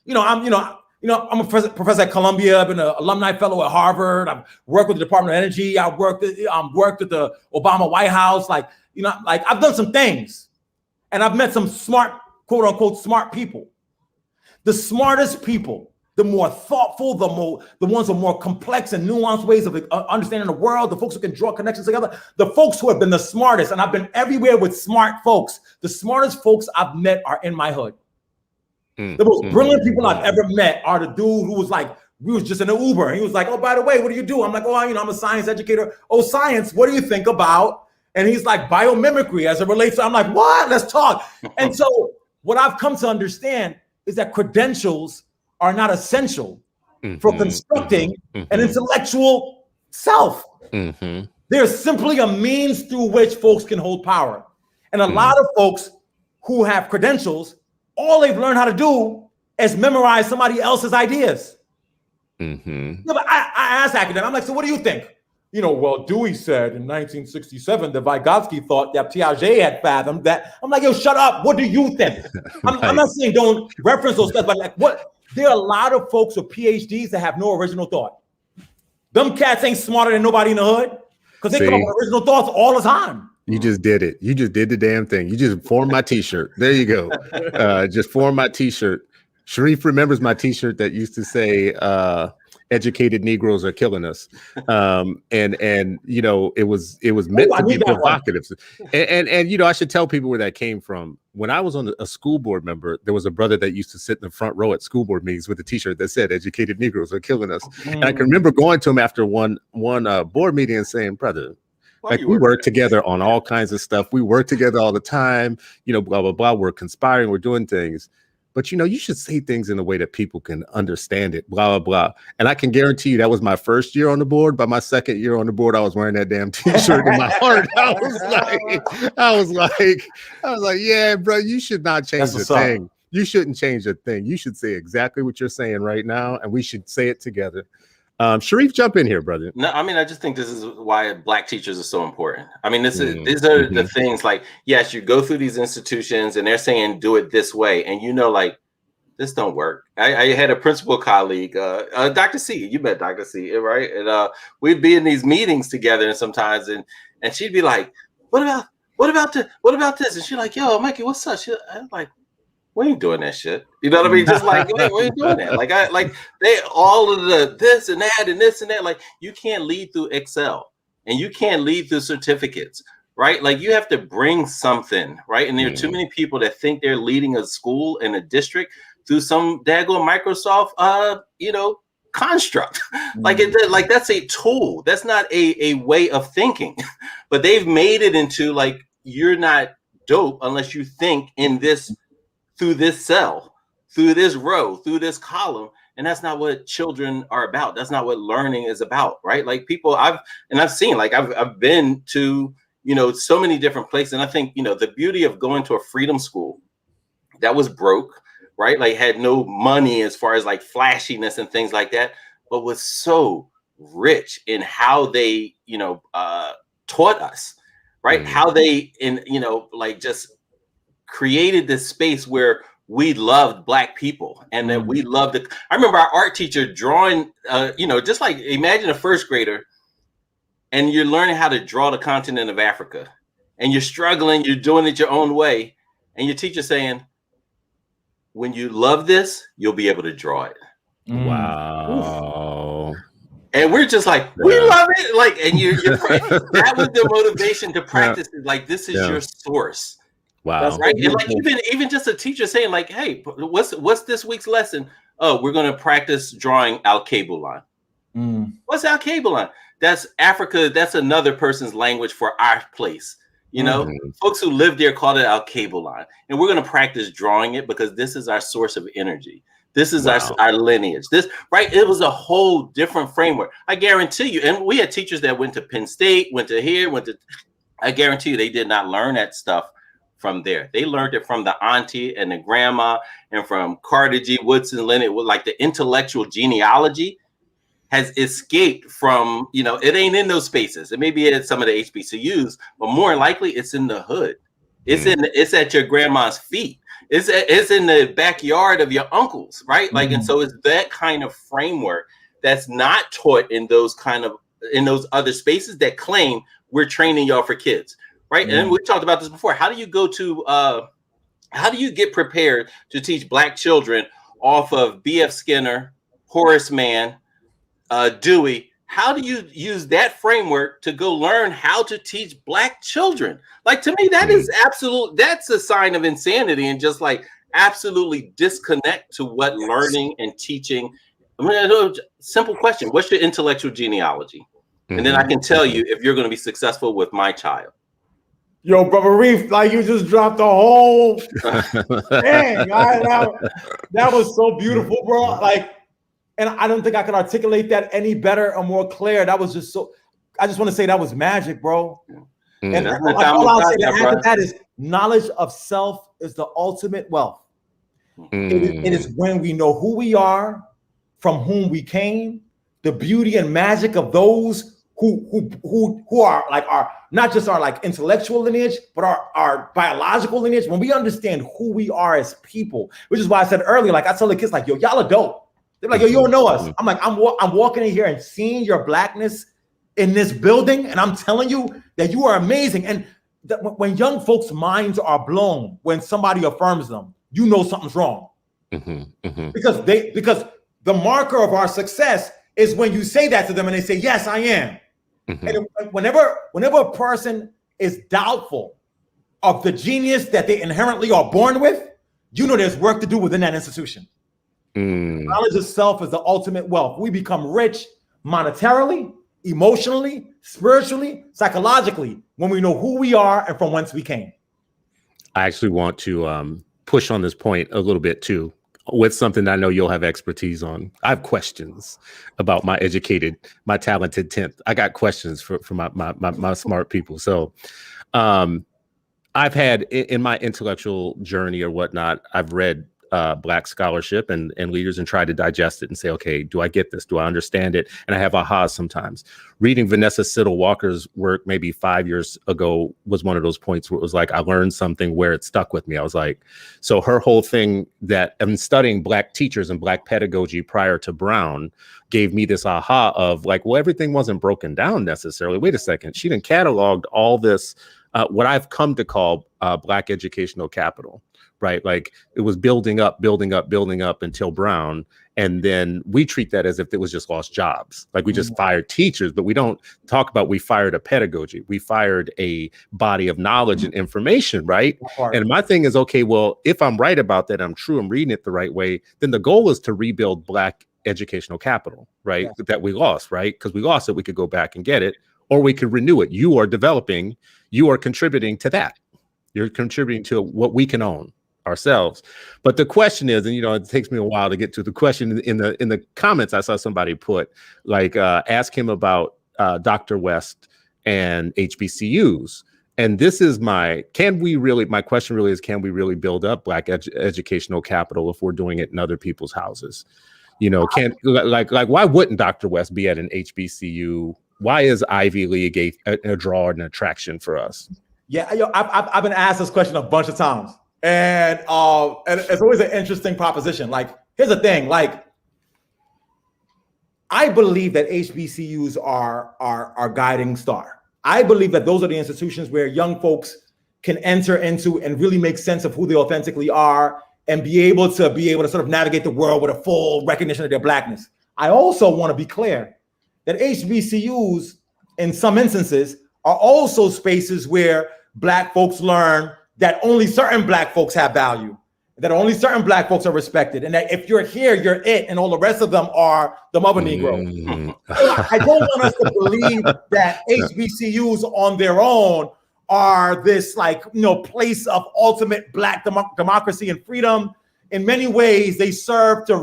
I'm a professor at Columbia. I've been an alumni fellow at Harvard. I've worked with the Department of Energy. I've worked at the Obama White House. I've done some things, and I've met some smart, quote unquote, smart people. The smartest people, the more thoughtful, the ones with more complex and nuanced ways of understanding the world, the folks who can draw connections together, the folks who have been the smartest, and I've been everywhere with smart folks. The smartest folks I've met are in my hood. The most brilliant people I've ever met are the dude who was we was just in an Uber, and he was like, oh, by the way, what do you do? I'm like, oh, I'm a science educator. Oh, science, what do you think about? And he's like, biomimicry as it relates to, I'm like, what? Let's talk. And so what I've come to understand is that credentials are not essential for constructing an intellectual self. They're simply a means through which folks can hold power. And a lot of folks who have credentials, all they've learned how to do is memorize somebody else's ideas. Yeah, but I asked academics, I'm like, so what do you think? well, Dewey said in 1967 that Vygotsky thought that Piaget had fathomed that. I'm like, yo, shut up. What do you think? I'm not saying don't reference those stuff, but like, what? There are a lot of folks with PhDs that have no original thought. Them cats ain't smarter than nobody in the hood because they come up with original thoughts all the time. You just did it. You just did the damn thing. You just formed my t-shirt. There you go. Just formed my t-shirt. Sharif remembers my t-shirt that used to say, educated Negroes are killing us. And it was meant to be provocative. And I should tell people where that came from. When I was on a school board member, there was a brother that used to sit in the front row at school board meetings with a t-shirt that said, educated Negroes are killing us. And I can remember going to him after one board meeting and saying, brother, like we work together on all kinds of stuff. We work together all the time, blah, blah, blah. We're conspiring, we're doing things. But, you should say things in a way that people can understand it, blah, blah, blah. And I can guarantee you that was my first year on the board. By my second year on the board, I was wearing that damn t-shirt in my heart. I was like, yeah, bro, you should not change the thing. You shouldn't change a thing. You should say exactly what you're saying right now, and we should say it together. Sharif, jump in here, brother. No, I mean, I just think this is why Black teachers are so important. I mean, these are the things like, yes, you go through these institutions and they're saying, do it this way. And like, this don't work. I had a principal colleague, Dr. C, you met Dr. C, right? And we'd be in these meetings together and sometimes, and she'd be like, what about this? And she's like, yo, Mikey, what's up? I'm like, we ain't doing that shit. You know what I mean? Just like, we ain't doing that. They all of the this and that and this and that. Like, you can't lead through Excel and you can't lead through certificates, right? Like, you have to bring something, right? And there are too many people that think they're leading a school and a district through some daggone Microsoft, construct. Like that's a tool. That's not a way of thinking. But they've made it into like, you're not dope unless you think in this, through this cell, through this row, through this column. And that's not what children are about. That's not what learning is about, right? Like people I've seen, like I've been to, so many different places. And I think, the beauty of going to a freedom school that was broke, right? Like had no money as far as like flashiness and things like that, but was so rich in how they, taught us, right? How they, just created this space where we loved Black people and that we loved it. I remember our art teacher drawing, just like imagine a first grader and you're learning how to draw the continent of Africa and you're struggling, you're doing it your own way. And your teacher saying, when you love this, you'll be able to draw it. Wow. And we're just like, we love it. Like, and you're that was the motivation to practice it. Like, this is your source. Wow. That's right. And like even just a teacher saying like, hey, what's this week's lesson? Oh, we're going to practice drawing Al-Cable line. What's Al-Cable line? That's Africa. That's another person's language for our place. Folks who live there call it Al-Cable line. And we're going to practice drawing it because this is our source of energy. This is our lineage. This, right? It was a whole different framework. I guarantee you. And we had teachers that went to Penn State, went to here, I guarantee you they did not learn that stuff from there. They learned it from the auntie and the grandma and from Carter G. Woodson Leonard. Like the intellectual genealogy has escaped from, it ain't in those spaces. It may be at some of the HBCUs, but more likely it's in the hood. It's at your grandma's feet. It's in the backyard of your uncles, right? Like, and so it's that kind of framework that's not taught in those other spaces that claim we're training y'all for kids. Right. And we talked about this before. How do you get prepared to teach Black children off of B.F. Skinner, Horace Mann, Dewey? How do you use that framework to go learn how to teach Black children? Like, to me, that is that's a sign of insanity and just like absolutely disconnect to what learning and teaching. I mean, simple question. What's your intellectual genealogy? And then I can tell you if you're going to be successful with my child. Yo, Brother Reef, like you just dropped the whole thing. That was so beautiful, bro. Like, and I don't think I can articulate that any better or more clear. That was just so, I just want to say that was magic, bro. And all I'll say after that is knowledge of self is the ultimate wealth. It is when we know who we are, from whom we came, the beauty and magic of those who are like our not just our like intellectual lineage, but our biological lineage. When we understand who we are as people, which is why I said earlier, like I tell the kids, like, yo, y'all are dope. They're like, yo, you don't know us. I'm like, I'm walking in here and seeing your blackness in this building, and I'm telling you that you are amazing. And when young folks' minds are blown when somebody affirms them, you know something's wrong. Because the marker of our success is when you say that to them and they say, yes, I am. And whenever a person is doubtful of the genius that they inherently are born with, you know there's work to do within that institution. Knowledge of self is the ultimate wealth. We become rich monetarily, emotionally, spiritually, psychologically, when we know who we are and from whence we came. I actually want to push on this point a little bit too, with something I know you'll have expertise on. I have questions about my talented 10th. I got questions for my smart people. So I've had in my intellectual journey or whatnot, I've read Black scholarship and leaders and try to digest it and say, okay, do I get this? Do I understand it? And I have ahas sometimes. Reading Vanessa Siddle Walker's work maybe 5 years ago was one of those points where it was like, I learned something where it stuck with me. I was like, so her whole thing that I'm studying Black teachers and Black pedagogy prior to Brown gave me this aha of like, well, everything wasn't broken down necessarily. Wait a second. She done cataloged all this, what I've come to call Black educational capital. Right. Like it was building up until Brown. And then we treat that as if it was just lost jobs. Like we just fired teachers, but we don't talk about we fired a pedagogy. We fired a body of knowledge and information. Right. And my thing is, OK, well, if I'm right about that, I'm true, I'm reading it the right way, then the goal is to rebuild Black educational capital. Right. Yeah. That we lost. Right. Because we lost it. We could go back and get it, or we could renew it. You are developing. You are contributing to that. You're contributing to what we can own ourselves. But the question is, and it takes me a while to get to the question in the comments. I saw somebody put like ask him about Dr. West and HBCUs. And this is my question really is, can we really build up Black educational capital if we're doing it in other people's houses? Why wouldn't Dr. West be at an HBCU? Why is Ivy League a draw and an attraction for us? Yeah, I've been asked this question a bunch of times. And it's always an interesting proposition. Like, here's the thing. Like, I believe that HBCUs are our guiding star. I believe that those are the institutions where young folks can enter into and really make sense of who they authentically are and be able to sort of navigate the world with a full recognition of their Blackness. I also want to be clear that HBCUs, in some instances, are also spaces where Black folks learn that only certain Black folks have value, that only certain Black folks are respected, and that if you're here, you're it, and all the rest of them are the mother Negro. I don't want us to believe that HBCUs on their own are this place of ultimate Black democracy and freedom. In many ways, they serve to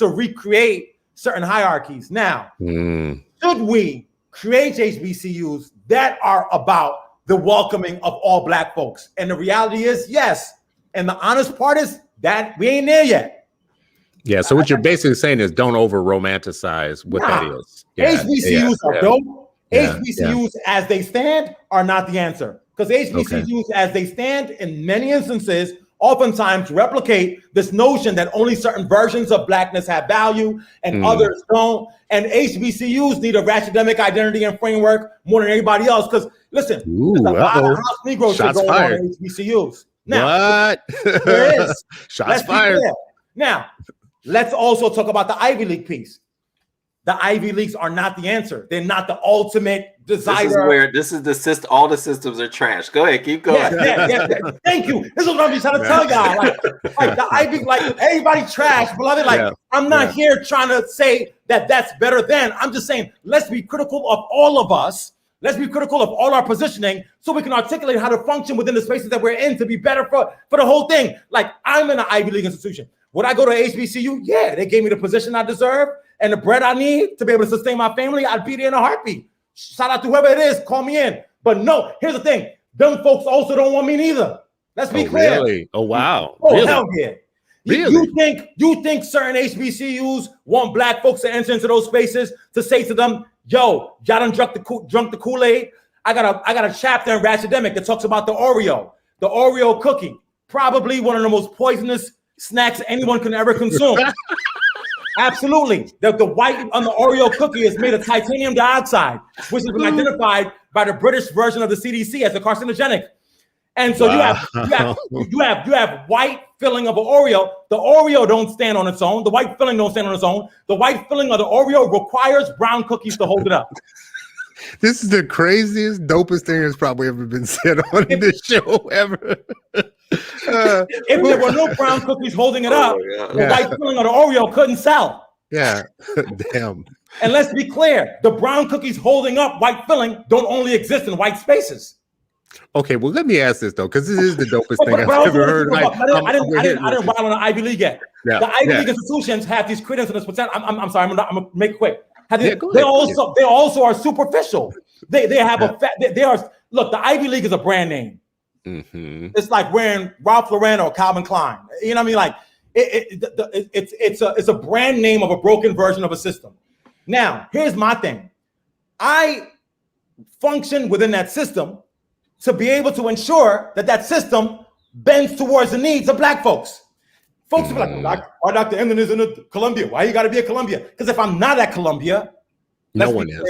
recreate certain hierarchies. Now, should we create HBCUs that are about the welcoming of all Black folks? And the reality is, yes. And the honest part is that we ain't there yet. Yeah. So what you're basically saying is don't over romanticize what that is. Yeah, HBCUs are dope. HBCUs as they stand are not the answer, because HBCUs as they stand in many instances oftentimes replicate this notion that only certain versions of Blackness have value and others don't. And HBCUs need a academic identity and framework more than anybody else. Because listen, there's a lot of house Negro shit going on in HBCUs. Now, what? There is. Shots fired. Now, let's also talk about the Ivy League piece. The Ivy Leagues are not the answer. They're not the ultimate desire. This is the system. All the systems are trash. Go ahead, keep going. Yeah. Thank you. This is what I'm just trying to tell y'all. Like the Ivy, like everybody trash, beloved. Like I'm not here trying to say that that's better than. I'm just saying let's be critical of all of us. Let's be critical of all our positioning so we can articulate how to function within the spaces that we're in to be better for the whole thing. Like I'm in an Ivy League institution. Would I go to HBCU? Yeah, they gave me the position I deserve and the bread I need to be able to sustain my family. I'd be there in a heartbeat. Shout out to whoever it is, call me in. But no, here's the thing. Them folks also don't want me neither. Let's be clear. Really? Oh, wow. Oh, really? Hell yeah. Really? You think certain HBCUs want Black folks to enter into those spaces to say to them, yo, y'all done drunk the Kool-Aid. I got a chapter in Ratchetemic that talks about the Oreo cookie, probably one of the most poisonous snacks anyone can ever consume. Absolutely. The white on the Oreo cookie is made of titanium dioxide, which has been identified by the British version of the CDC as a carcinogenic. And so you have white filling of an Oreo. The Oreo don't stand on its own. The white filling don't stand on its own. The white filling of the Oreo requires brown cookies to hold it up. This is the craziest, dopest thing that's probably ever been said on this show ever. If there were no brown cookies holding it up, the white filling of the Oreo couldn't sell. Yeah, damn. And let's be clear, the brown cookies holding up white filling don't only exist in white spaces. Okay, well, let me ask this though, because this is the dopest thing I've ever heard. I didn't ride on the Ivy League yet. Yeah, the Ivy League institutions have these credentials. I'm sorry, I'm gonna make it quick. They also are superficial. They have they are. Look, the Ivy League is a brand name. Mm-hmm. It's like wearing Ralph Lauren or Calvin Klein. You know what I mean? Like it's a brand name of a broken version of a system. Now, here's my thing. I function within that system to be able to ensure that system bends towards the needs of Black folks. Folks will be like, why Dr. Emdin is in Columbia? Why you got to be at Columbia? Because if I'm not at Columbia, no one is.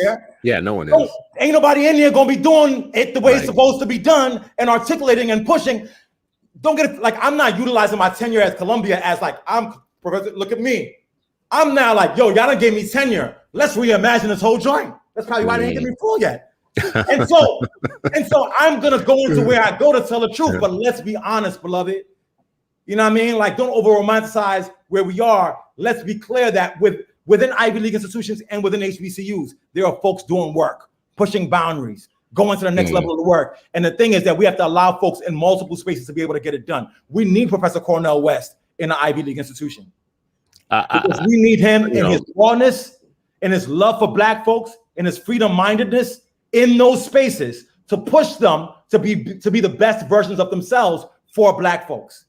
Yeah, no one is. Ain't nobody in here going to be doing it the way it's supposed to be done and articulating and pushing. Don't get it. Like, I'm not utilizing my tenure at Columbia as like, I'm professor, look at me. I'm now like, yo, y'all done gave me tenure. Let's reimagine this whole joint. That's probably why they ain't give me full yet. And so I'm going to go into where I go to tell the truth. But let's be honest, beloved. You know what I mean? Like, don't over romanticize where we are. Let's be clear that within Ivy League institutions and within HBCUs, there are folks doing work, pushing boundaries, going to the next level of the work. And the thing is that we have to allow folks in multiple spaces to be able to get it done. We need Professor Cornel West in the Ivy League institution. Because we need him in his rawness, in his love for Black folks, in his freedom-mindedness in those spaces to push them to be the best versions of themselves for Black folks.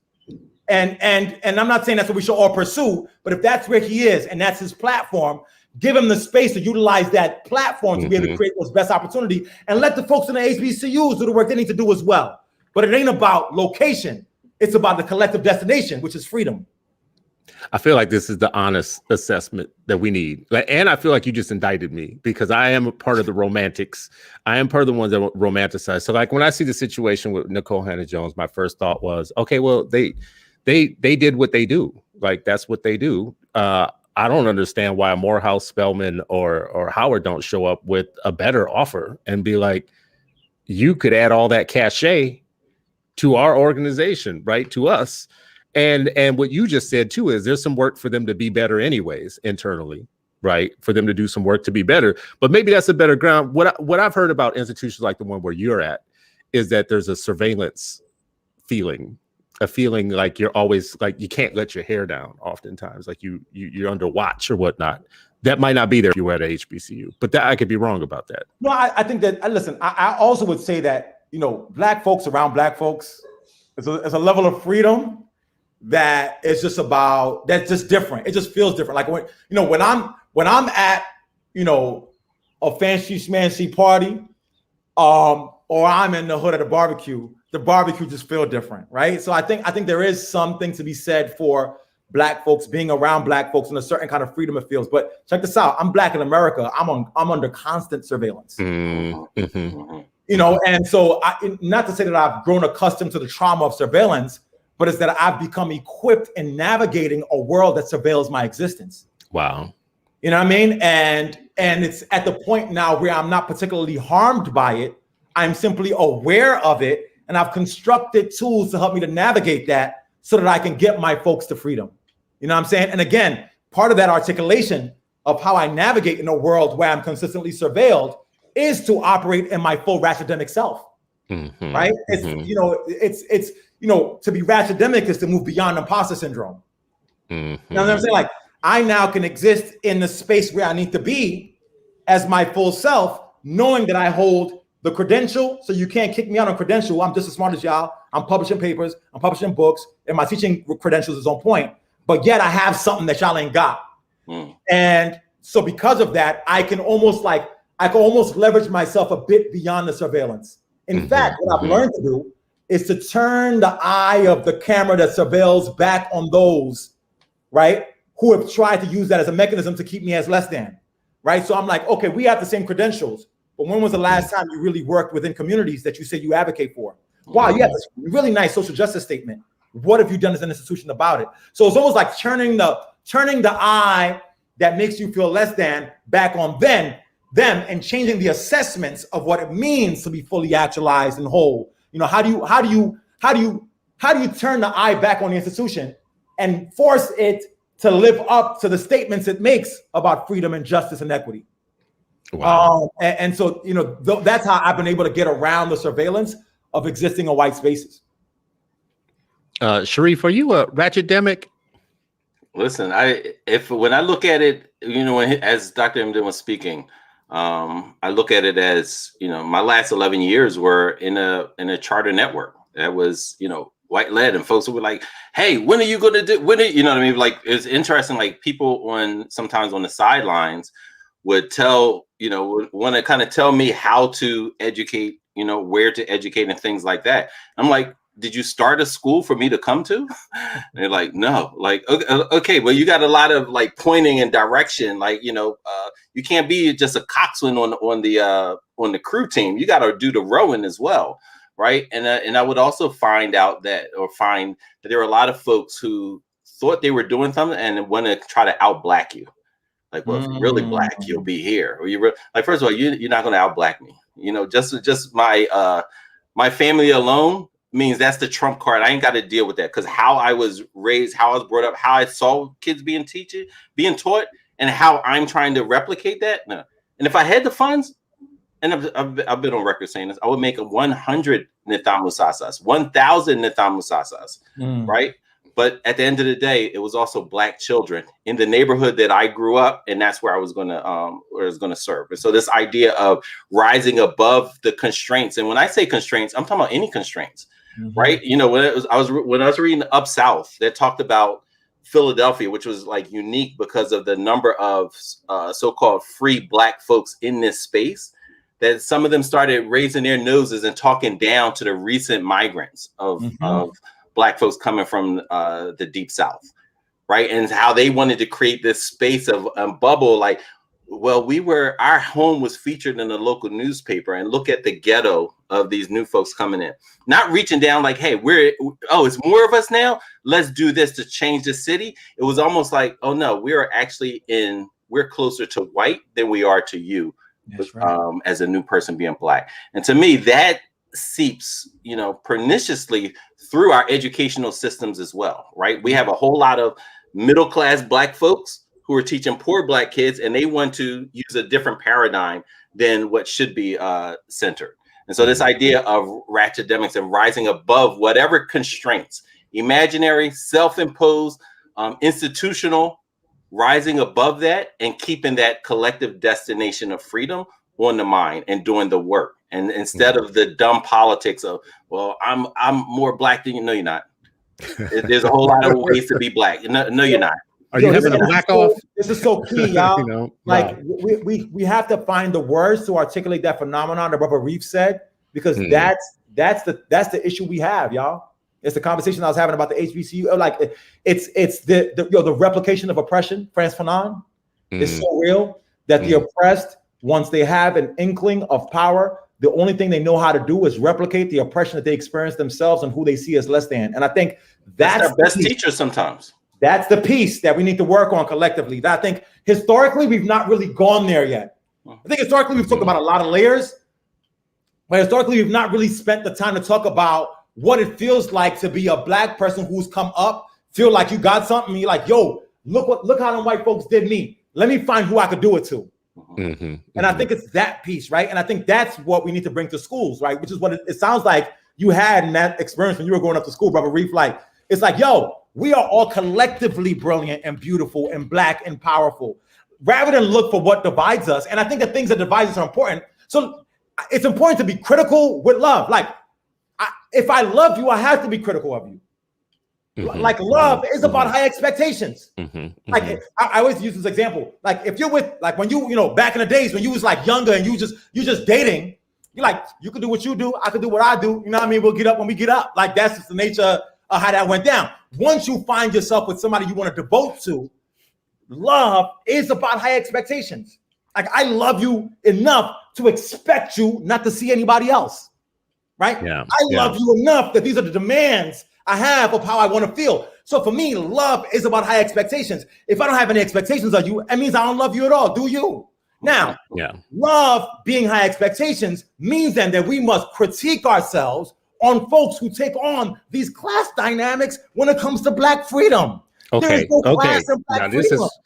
And I'm not saying that's what we should all pursue, but if that's where he is and that's his platform, give him the space to utilize that platform to be able to create those best opportunity, and let the folks in the HBCUs do the work they need to do as well. But it ain't about location. It's about the collective destination, which is freedom. I feel like this is the honest assessment that we need. And I feel like you just indicted me because I am a part of the romantics. I am part of the ones that romanticize. So like when I see the situation with Nicole Hannah-Jones, my first thought was, okay, well, they did what they do. Like, that's what they do. I don't understand why Morehouse, Spelman, or Howard don't show up with a better offer and be like, you could add all that cachet to our organization, right? To us. And what you just said too is there's some work for them to be better anyways internally, right? For them to do some work to be better. But maybe that's a better ground. What I've heard about institutions like the one where you're at is that there's a surveillance feeling, a feeling like you're always like you can't let your hair down oftentimes, like you're under watch or whatnot. That might not be there if you were at a HBCU, but that I could be wrong about that. No, I think that, listen, I also would say that, Black folks around Black folks is a level of freedom that it's just about, that's just different. It just feels different. Like when I'm at, a fancy schmancy party, or I'm in the hood at a barbecue, the barbecue just feel different, right? So I think there is something to be said for Black folks being around Black folks and a certain kind of freedom it feels. But check this out: I'm Black in America. I'm under constant surveillance. Mm-hmm. And so not to say that I've grown accustomed to the trauma of surveillance, but it's that I've become equipped in navigating a world that surveils my existence. Wow. You know what I mean? And it's at the point now where I'm not particularly harmed by it. I'm simply aware of it. And I've constructed tools to help me to navigate that so that I can get my folks to freedom. You know what I'm saying? And again, part of that articulation of how I navigate in a world where I'm consistently surveilled is to operate in my full ratchetemic self. Mm-hmm. Right? It's to be ratchetemic is to move beyond imposter syndrome. Mm-hmm. You know what I'm saying? Like, I now can exist in the space where I need to be as my full self, knowing that I hold the credential, so you can't kick me out on credential. I'm just as smart as y'all. I'm publishing papers, I'm publishing books, and my teaching credentials is on point. But yet I have something that y'all ain't got. And So because of that, I can almost leverage myself a bit beyond the surveillance. In fact, what I've learned to do is to turn the eye of the camera that surveils back on those, right, who have tried to use that as a mechanism to keep me as less than, right? So I'm like, okay, we have the same credentials, but when was the last time you really worked within communities that you say you advocate for? Wow, you have this really nice social justice statement. What have you done as an institution about it? So it's almost like turning the eye that makes you feel less than back on them and changing the assessments of what it means to be fully actualized and whole. You know, how do you turn the eye back on the institution and force it to live up to the statements it makes about freedom and justice and equity? Wow. And so, you know, that's how I've been able to get around the surveillance of existing in white spaces. Sharif, are you a ratchetdemic? Listen, when I look at it, you know, as Dr. Emdin was speaking, I look at it as, you know, my last 11 years were in a charter network that was, you know, white led, and folks were like, hey, when are you going to do, you know what I mean? Like, it's interesting, like people sometimes on the sidelines would tell, you know, want to kind of tell me how to educate, you know, where to educate and things like that. I'm like, did you start a school for me to come to? And they're like, no. Like, okay, well, you got a lot of like pointing and direction. Like, you know, you can't be just a coxswain on the crew team. You got to do the rowing as well, right? And I would also find that there were a lot of folks who thought they were doing something and want to try to out-black you. Like, well, if you're really black, you'll be here. Or like, first of all, you're not going to out-black me. You know, just my family alone means that's the trump card. I ain't got to deal with that, because how I was raised, how I was brought up, how I saw kids being taught, and how I'm trying to replicate that. No. And if I had the funds, and I've been on record saying this, I would make 100 Nithamusasas, 1,000 Nithamusasas, right? But at the end of the day, it was also Black children in the neighborhood that I grew up, and that's where I was gonna serve. And so this idea of rising above the constraints, and when I say constraints, I'm talking about any constraints, right? You know, when I was reading Up South, that talked about Philadelphia, which was like unique because of the number of so-called free Black folks in this space, that some of them started raising their noses and talking down to the recent migrants of Black folks coming from the Deep South, right? And how they wanted to create this space of bubble, like, well, our home was featured in the local newspaper, and look at the ghetto of these new folks coming in. Not reaching down like, hey, it's more of us now. Let's do this to change the city. It was almost like, oh no, we're closer to white than we are to you, right. As a new person being Black. And to me, that seeps, you know, perniciously through our educational systems as well, right? We have a whole lot of middle-class Black folks who are teaching poor Black kids, and they want to use a different paradigm than what should be centered. And so this idea of ratchetdemics and rising above whatever constraints, imaginary, self-imposed, institutional, rising above that and keeping that collective destination of freedom on the mind and doing the work. And instead of the dumb politics of, well, I'm more Black than you. No, you're not. There's a whole lot of ways to be Black. No, you're not. Are you having a Black off? This is so key, y'all. You know, like we have to find the words to articulate that phenomenon that Brother Reef said, because that's the issue we have, y'all. It's the conversation I was having about the HBCU. Like it's the replication of oppression. Frantz Fanon is so real that the oppressed, once they have an inkling of power, the only thing they know how to do is replicate the oppression that they experience themselves and who they see as less than. And I think that's their best teacher sometimes. That's the piece that we need to work on collectively. That I think historically we've not really gone there yet. I think historically we've talked about a lot of layers, but historically we've not really spent the time to talk about what it feels like to be a Black person who's come up, feel like you got something. You're like, yo, look how them white folks did me. Let me find who I could do it to. And I think it's that piece, right? And I think that's what we need to bring to schools, right? Which is what it sounds like you had in that experience when you were going up to school, Brother Reef. Like, it's like, yo, we are all collectively brilliant and beautiful and Black and powerful, rather than look for what divides us. And I think the things that divide us are important. So it's important to be critical with love. Like, if I love you, I have to be critical of you. Like love is about high expectations. Like I always use this example. Like if you're with, like when you know, back in the days when you was like younger and you just dating, you're like, you can do what you do, I can do what I do. You know what I mean? We'll get up when we get up. Like that's just the nature of how that went down. Once you find yourself with somebody you want to devote to, love is about high expectations. Like I love you enough to expect you not to see anybody else. Right? I love you enough that these are the demands I have of how I want to feel. So for me, love is about high expectations. If I don't have any expectations of you, it means I don't love you at all. Do you? Now, love being high expectations means then that we must critique ourselves on folks who take on these class dynamics when it comes to Black freedom. Okay. Now this is,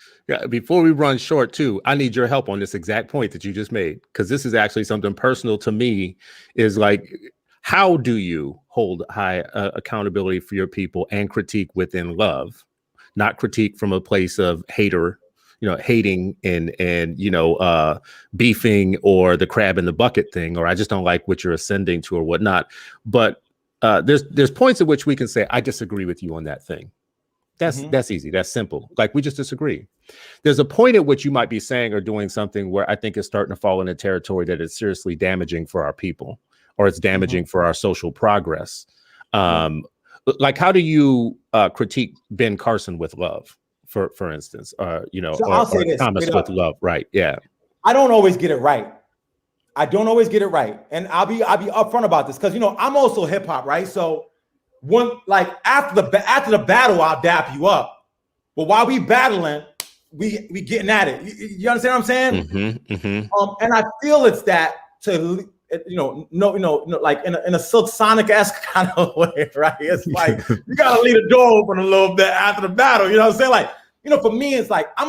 before we run short too, I need your help on this exact point that you just made, because this is actually something personal to me. Is like, how do you hold high accountability for your people and critique within love, not critique from a place of hating and beefing or the crab in the bucket thing, or I just don't like what you're ascending to or whatnot. But there's points at which we can say, I disagree with you on that thing. That's easy. That's simple. Like we just disagree. There's a point at which you might be saying or doing something where I think it's starting to fall into territory that is seriously damaging for our people, or it's damaging for our social progress. Like, how do you critique Ben Carson with love, for instance, or Thomas with love? Right. Yeah. I don't always get it right. And I'll be upfront about this because, I'm also hip hop, right? So after the battle, I'll dap you up. But while we battling, we getting at it. You understand what I'm saying? And I feel it's that like in a Silk Sonic-esque kind of way, right? It's like you gotta leave the door open a little bit after the battle. You know what I'm saying? Like, for me, it's like I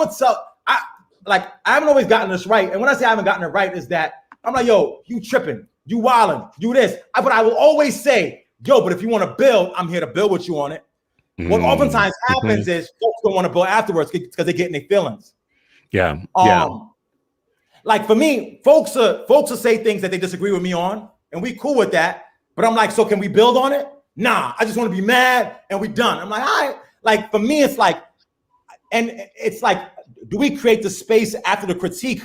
haven't always gotten this right. And when I say I haven't gotten it right, is that I'm like, yo, you tripping, you wilding, you this. But I will always say, yo, but if you want to build, I'm here to build with you on it. What oftentimes happens is folks don't want to build afterwards because they're getting their feelings. Like for me, folks will say things that they disagree with me on, and we cool with that. But I'm like, so can we build on it? Nah, I just want to be mad and we done. I'm like, all right. Like for me, it's like, do we create the space after the critique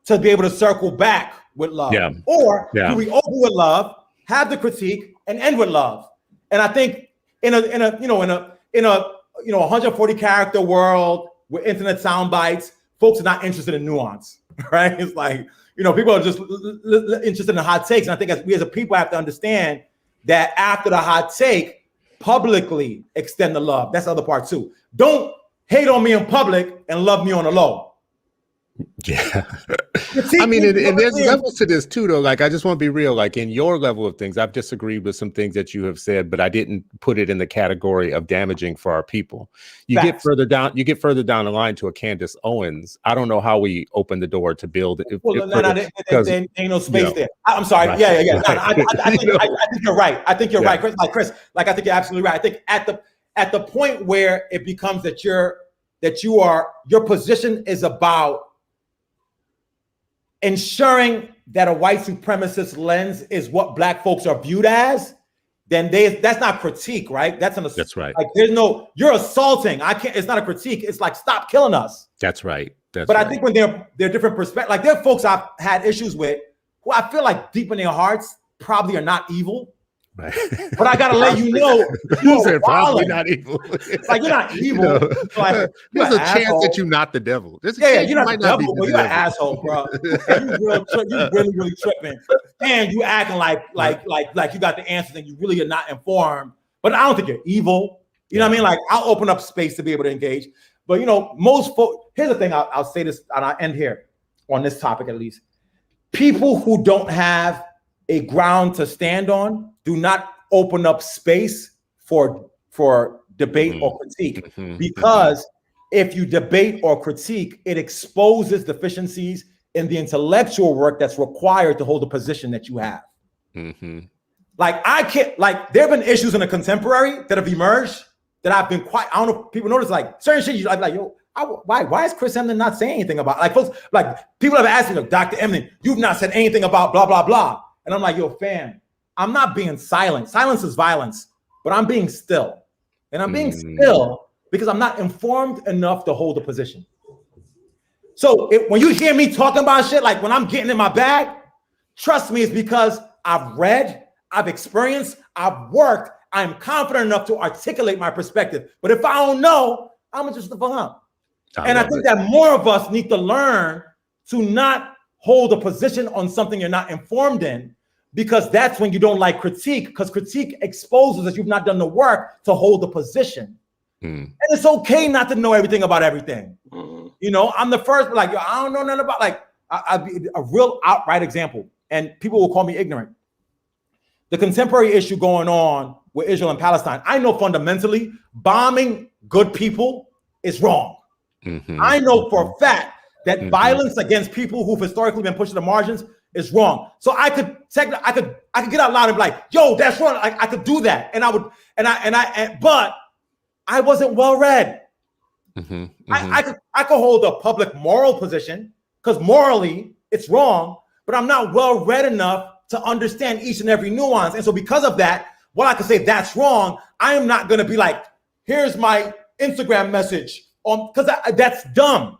to be able to circle back with love? Or do we open with love, have the critique, and end with love? And I think in a 140 character world with internet sound bites, folks are not interested in nuance, right? It's like, people are just interested in hot takes. And I think we as a people have to understand that after the hot take, publicly extend the love. That's the other part too. Don't hate on me in public and love me on the low. Yeah. I mean, and there's levels to this too, though. Like, I just want to be real. Like, in your level of things, I've disagreed with some things that you have said, but I didn't put it in the category of damaging for our people. You get further down the line to a Candace Owens. I don't know how we open the door to build. There ain't no space there. I'm sorry. Right. Yeah. No, I think you're right. I think you're right, Chris. Like, I think you're absolutely right. I think at the point where it becomes that your position is about ensuring that a white supremacist lens is what Black folks are viewed as, then that's not critique, right? That's right. Like, you're assaulting. It's not a critique. It's like, stop killing us. That's right. I think when they're different perspectives, like there are folks I've had issues with who I feel like deep in their hearts probably are not evil. Right. But I gotta let you know, you said probably not evil. Like, you're not evil. Like, there's a chance that you're not the devil. You're not the devil, but you're an asshole, bro. You really tripping, and you acting like you got the answers, and you really are not informed. But I don't think you're evil. You know what I mean? Like, I'll open up space to be able to engage. But most folks. Here's the thing. I'll say this, and I'll end here on this topic at least. People who don't have a ground to stand on do not open up space for debate or critique, because if you debate or critique, it exposes deficiencies in the intellectual work that's required to hold the position that you have. Like, there have been issues in the contemporary that have emerged that I've been I don't know if people notice, like certain shit I'm like, yo, why is Chris Emdin not saying anything about, like, folks, like people have asked me, Dr. Emdin, you've not said anything about blah, blah, blah. And I'm like, yo, fam, I'm not being silent. Silence is violence, but I'm being still. And I'm being still because I'm not informed enough to hold a position. So when you hear me talking about shit, like when I'm getting in my bag, trust me, it's because I've read, I've experienced, I've worked, I'm confident enough to articulate my perspective. But if I don't know, I'm gonna just the fuck up. And I think that more of us need to learn to not hold a position on something you're not informed in, because that's when you don't like critique, because critique exposes that you've not done the work to hold the position. And it's okay not to know everything about everything. You know, I'm the first, like, I don't know nothing about, like, I'd be a real outright example, and people will call me ignorant. The contemporary issue going on with Israel and Palestine, I know fundamentally bombing good people is wrong. I know for a fact that violence against people who've historically been pushed to the margins is wrong. So I could get out loud and be like, yo, that's wrong. I could do that. And I would, but I wasn't well read. I could hold a public moral position because morally it's wrong, but I'm not well read enough to understand each and every nuance. And so because of that, while I could say that's wrong, I am not going to be like, here's my Instagram message, because that's dumb.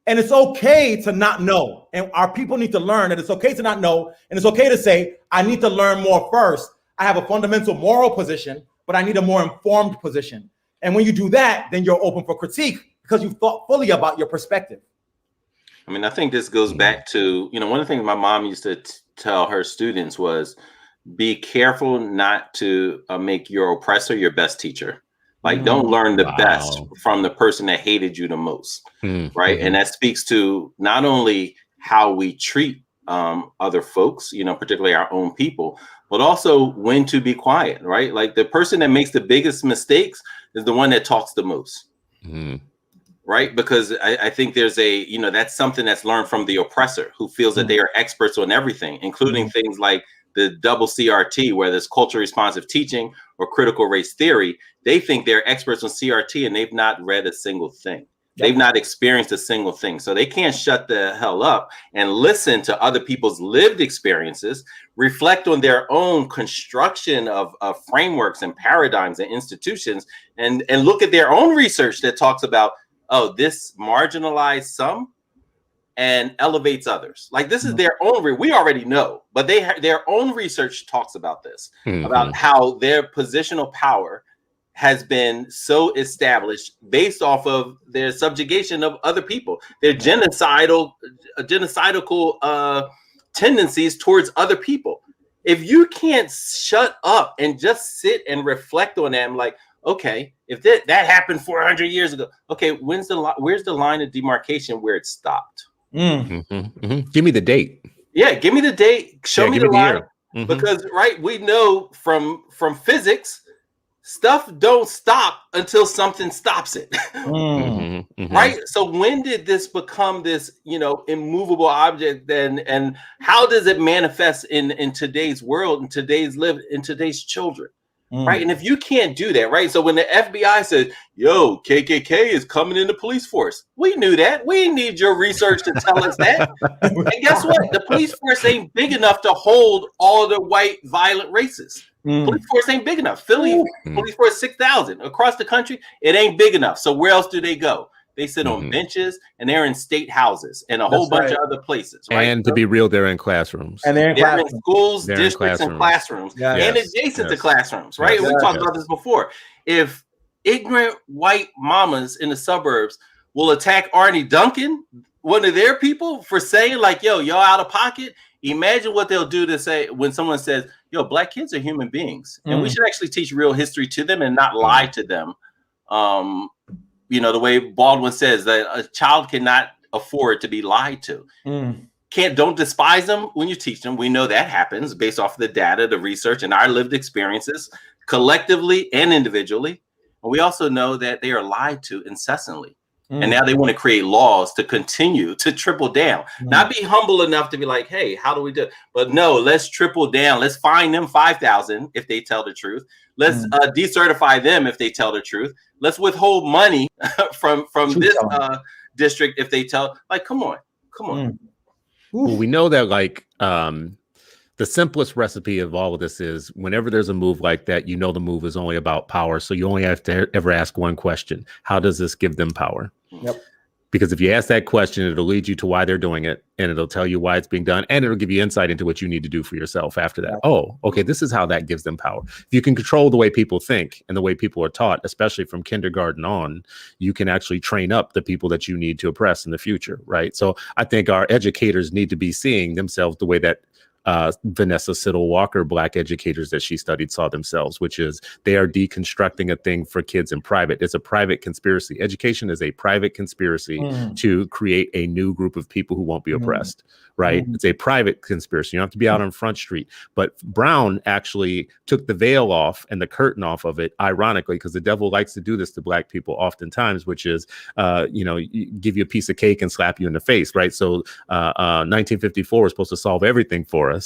And it's okay to not know. And our people need to learn that it's okay to not know. And it's okay to say, I need to learn more first. I have a fundamental moral position, but I need a more informed position. And when you do that, then you're open for critique because you've thought fully about your perspective. I mean, I think this goes back to, you know, one of the things my mom used to tell her students was be careful not to make your oppressor your best teacher. Like, don't learn the best from the person that hated you the most, right? And that speaks to not only how we treat other folks, you know, particularly our own people, but also when to be quiet, right? Like the person that makes the biggest mistakes is the one that talks the most, right? Because I think there's you know, that's something that's learned from the oppressor who feels that they are experts on everything, including things like the double CRT, whether it's culturally responsive teaching or critical race theory. They think they're experts on CRT and they've not read a single thing. They've not experienced a single thing. So they can't shut the hell up and listen to other people's lived experiences, reflect on their own construction of frameworks and paradigms and institutions, and look at their own research that talks about, oh, this marginalized some and elevates others. Like this is their own, we already know, but their own research talks about this, about how their positional power has been so established based off of their subjugation of other people, their genocidal tendencies towards other people. If you can't shut up and just sit and reflect on them, like, okay, if that happened 400 years ago, okay, where's the line of demarcation where it stopped? Give me the date. Yeah, give me the date. Show me the line. Because right, we know from physics, stuff don't stop until something stops it. Right? So when did this become this, you know, immovable object then, and how does it manifest in today's world, in today's children? Right? And if you can't do that, right? So when the FBI said, yo, KKK is coming in the police force, we knew that. We didn't need your research to tell us that. And guess what? The police force ain't big enough to hold all the white violent racists. Police force ain't big enough. Philly police force 6,000 across the country. It ain't big enough. So where else do they go? They sit on benches and they're in state houses and a whole bunch of other places. Right? And to be real, they're in classrooms. And they're in schools, districts, and classrooms. And adjacent to classrooms. Right? We talked about this before. If ignorant white mamas in the suburbs will attack Arnie Duncan, one of their people, for saying like, yo, y'all out of pocket. Imagine what they'll do to say when someone says, yo, black kids are human beings. And we should actually teach real history to them and not lie to them. You know, the way Baldwin says that a child cannot afford to be lied to. Don't despise them when you teach them. We know that happens based off of the data, the research, and our lived experiences collectively and individually. And we also know that they are lied to incessantly. And now they want to create laws to continue to triple down, not be humble enough to be like, hey, how do we do it? But no, let's triple down. Let's fine them 5,000 if they tell the truth. Let's decertify them if they tell the truth. Let's withhold money from this district if they tell. Like, come on. Well, we know that like the simplest recipe of all of this is whenever there's a move like that, the move is only about power. So you only have to ever ask one question. How does this give them power? Yep. Because if you ask that question, it'll lead you to why they're doing it, and it'll tell you why it's being done, and it'll give you insight into what you need to do for yourself after that. Oh, okay, this is how that gives them power. If you can control the way people think and the way people are taught, especially from kindergarten on, you can actually train up the people that you need to oppress in the future, right? So I think our educators need to be seeing themselves the way that Vanessa Siddle Walker, Black educators that she studied, saw themselves, which is they are deconstructing a thing for kids in private. It's a private conspiracy. Education is a private conspiracy to create a new group of people who won't be oppressed, right? It's a private conspiracy. You don't have to be out on Front Street. But Brown actually took the veil off and the curtain off of it, ironically, because the devil likes to do this to Black people oftentimes, which is, give you a piece of cake and slap you in the face, right? So 1954 was supposed to solve everything for us.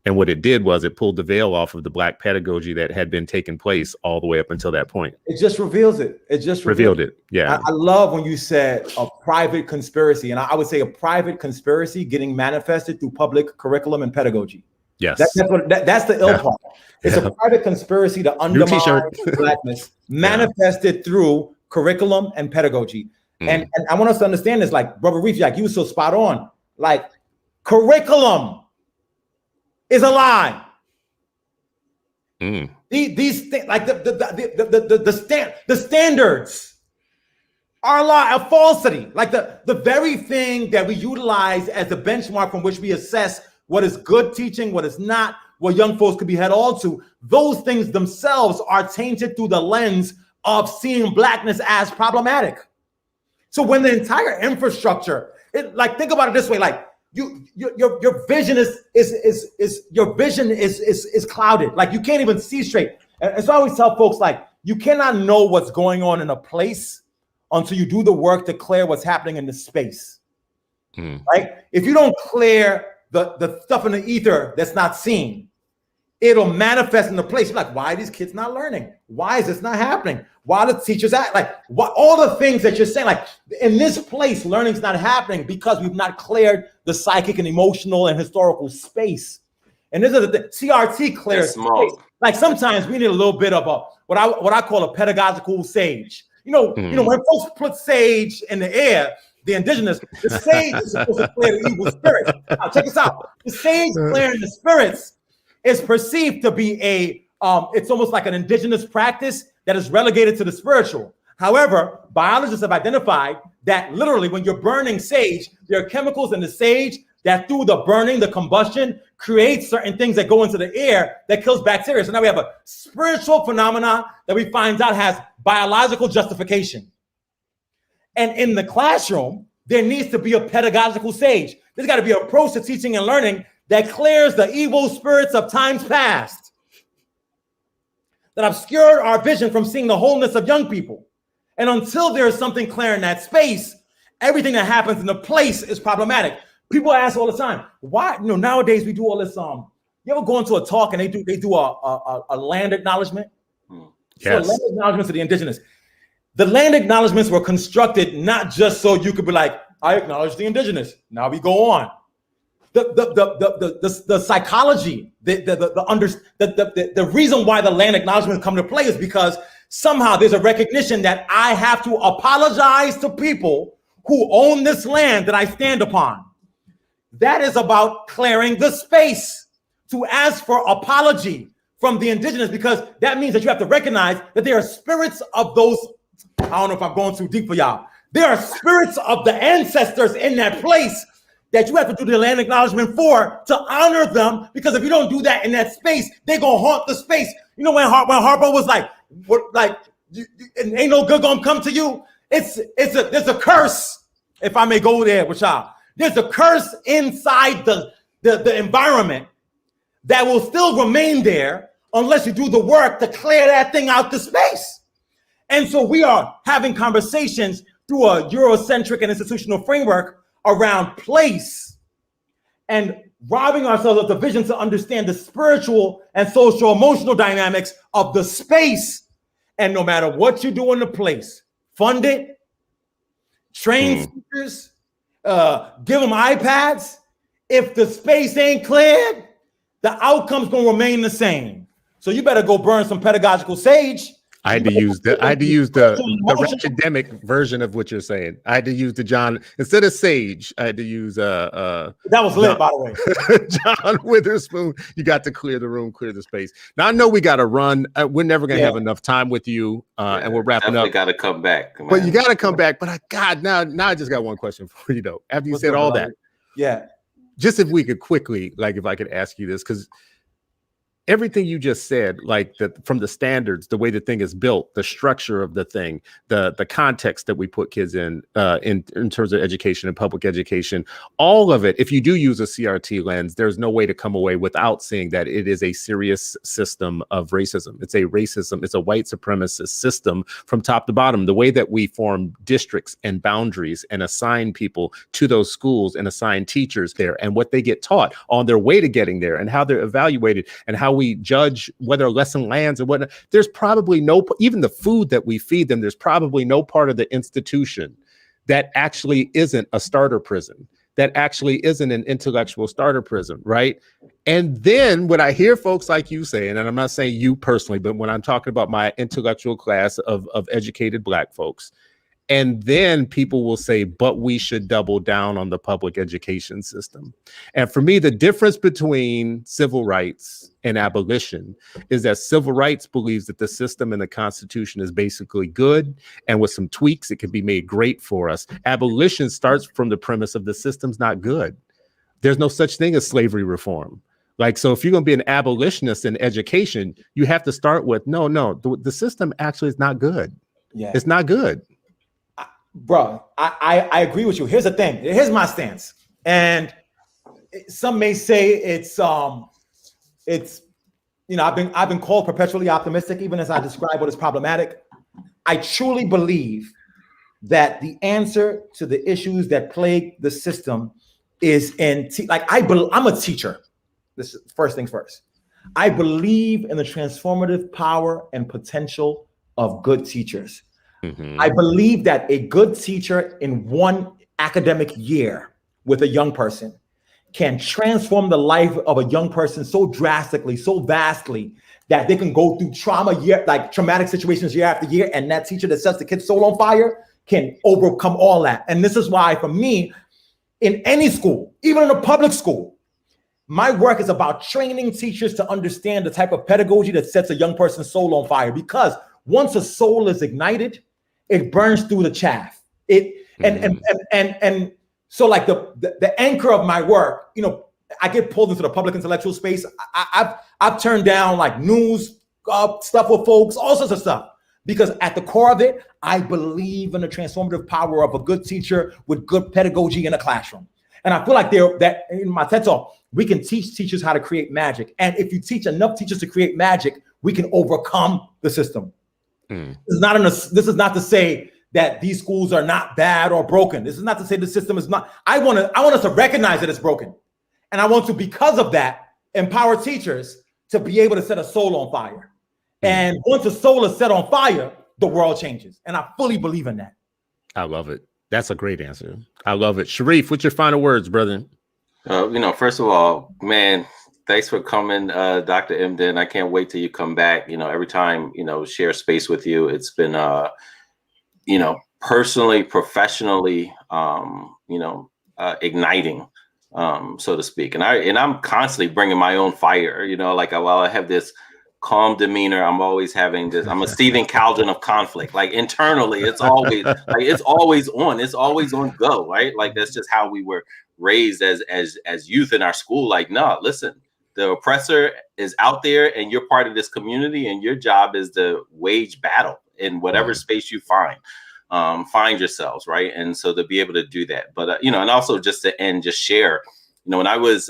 And what it did was it pulled the veil off of the Black pedagogy that had been taking place all the way up until that point. It just reveals it. It just revealed it. Yeah. I love when you said a private conspiracy, and I would say a private conspiracy getting manifested through public curriculum and pedagogy. Yes. That's the ill part. It's a private conspiracy to undermine Blackness manifested through curriculum and pedagogy. And I want us to understand this, like Brother Reef, like you were so spot on. Like curriculum is a lie. These things, like the standards are a lie, a falsity. Like the very thing that we utilize as the benchmark from which we assess what is good teaching, what is not, what young folks could be held on to. Those things themselves are tainted through the lens of seeing Blackness as problematic. So when the entire infrastructure, think about it this way, like your vision is clouded. Like you can't even see straight. And so I always tell folks, like, you cannot know what's going on in a place until you do the work to clear what's happening in the space. Right? If you don't clear the stuff in the ether that's not seen, it'll manifest in the place. You're like, why are these kids not learning? Why is this not happening? Why are the teachers all the things that you're saying, like in this place, learning's not happening because we've not cleared the psychic and emotional and historical space. And this is the CRT clears space. Like sometimes we need a little bit of what I call a pedagogical sage. When folks put sage in the air, the indigenous, the sage is supposed to clear the evil spirits. Now check this out. The sage clearing the spirits is perceived to be it's almost like an indigenous practice that is relegated to the spiritual. However, biologists have identified that literally when you're burning sage, there are chemicals in the sage that through the burning, the combustion, creates certain things that go into the air that kills bacteria. So now we have a spiritual phenomenon that we find out has biological justification. And in the classroom, there needs to be a pedagogical sage. There's got to be an approach to teaching and learning that clears the evil spirits of times past, that obscured our vision from seeing the wholeness of young people. And until there is something clear in that space, everything that happens in the place is problematic. People ask all the time, why? Nowadays we do all this. You ever go into a talk and they do a land acknowledgement? Yes. So land acknowledgements to the indigenous. The land acknowledgements were constructed not just so you could be like, I acknowledge the indigenous. Now we go on. The psychology, the reason why the land acknowledgements come to play is because somehow there's a recognition that I have to apologize to people who own this land that I stand upon. That is about clearing the space to ask for apology from the indigenous, because that means that you have to recognize that there are spirits of those. I don't know if I'm going too deep for y'all. There are spirits of the ancestors in that place that you have to do the land acknowledgement for, to honor them, because if you don't do that in that space, they're gonna haunt the space. When Harpo was like, ain't no good gonna come to you. There's a curse, if I may go there with y'all. There's a curse inside the environment that will still remain there unless you do the work to clear that thing out the space. And so we are having conversations through a Eurocentric and institutional framework around place and robbing ourselves of the vision to understand the spiritual and social emotional dynamics of the space. And no matter what you do in the place, fund it, train speakers, give them iPads. If the space ain't cleared, the outcome's gonna remain the same. So you better go burn some pedagogical sage. I had to use the academic version of what you're saying. I had to use the John instead of sage. I had to use that was lit, by the way. John Witherspoon. You got to clear the room, clear the space. Now I know we got to run. We're never gonna have enough time with you, and we're wrapping up. Got to come back, man. But you got to come back. But now I just got one question for you though. After you said all that, just if we could quickly, like, if I could ask you this, because everything you just said, like from the standards, the way the thing is built, the structure of the thing, the context that we put kids in terms of education and public education, all of it, if you do use a CRT lens, there's no way to come away without seeing that it is a serious system of racism. It's a white supremacist system from top to bottom. The way that we form districts and boundaries and assign people to those schools and assign teachers there and what they get taught on their way to getting there and how they're evaluated and how we judge whether a lesson lands or whatnot. There's probably even the food that we feed them, there's probably no part of the institution that actually isn't a starter prison, that actually isn't an intellectual starter prison, right? And then when I hear folks like you saying, and I'm not saying you personally, but when I'm talking about my intellectual class of educated Black folks, and then people will say, but we should double down on the public education system. And for me, the difference between civil rights and abolition is that civil rights believes that the system and the Constitution is basically good, and with some tweaks, it can be made great for us. Abolition starts from the premise of the system's not good. There's no such thing as slavery reform. Like, so if you're going to be an abolitionist in education, you have to start with, no, the system actually is not good. Yeah, it's not good. Bro, I agree with you. Here's the thing. Here's my stance. And some may say it's I've been called perpetually optimistic, even as I describe what is problematic. I truly believe that the answer to the issues that plague the system is I'm a teacher. This is first things first. I believe in the transformative power and potential of good teachers. Mm-hmm. I believe that a good teacher in one academic year with a young person can transform the life of a young person so drastically, so vastly, that they can go through traumatic situations year after year, and that teacher that sets the kid's soul on fire can overcome all that. And this is why, for me, in any school, even in a public school, my work is about training teachers to understand the type of pedagogy that sets a young person's soul on fire. Because once a soul is ignited, it burns through the chaff. And so like the anchor of my work, I get pulled into the public intellectual space. I've turned down like news stuff with folks, all sorts of stuff, because at the core of it, I believe in the transformative power of a good teacher with good pedagogy in a classroom. And I feel like that in my TED Talk, we can teach teachers how to create magic. And if you teach enough teachers to create magic, we can overcome the system. This is not to say that these schools are not bad or broken. This is not to say the system is not. I want us to recognize that it's broken. And I want to, because of that, empower teachers to be able to set a soul on fire. And once a soul is set on fire, the world changes. And I fully believe in that. I love it. That's a great answer. I love it. Sharif, what's your final words, brother? First of all, man, thanks for coming, Dr. Emdin. I can't wait till you come back. Every time, share space with you. It's been, personally, professionally, igniting, so to speak. And I'm constantly bringing my own fire, while I have this calm demeanor, I'm always having this, I'm a seething cauldron of conflict. Like internally, it's always it's always on go, right? Like that's just how we were raised as youth in our school. Like, no, listen, the oppressor is out there and you're part of this community, and your job is to wage battle in whatever space you find yourselves, right? And so to be able to do that, but and also just to end, just share, when I was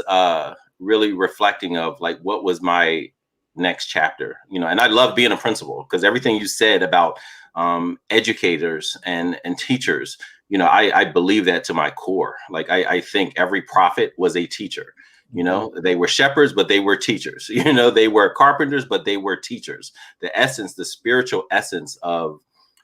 really reflecting of like what was my next chapter, and I love being a principal, because everything you said about educators and teachers, I believe that to my core. Like I think every prophet was a teacher. They were shepherds, but they were teachers. They were carpenters, but they were teachers. The essence, the spiritual essence of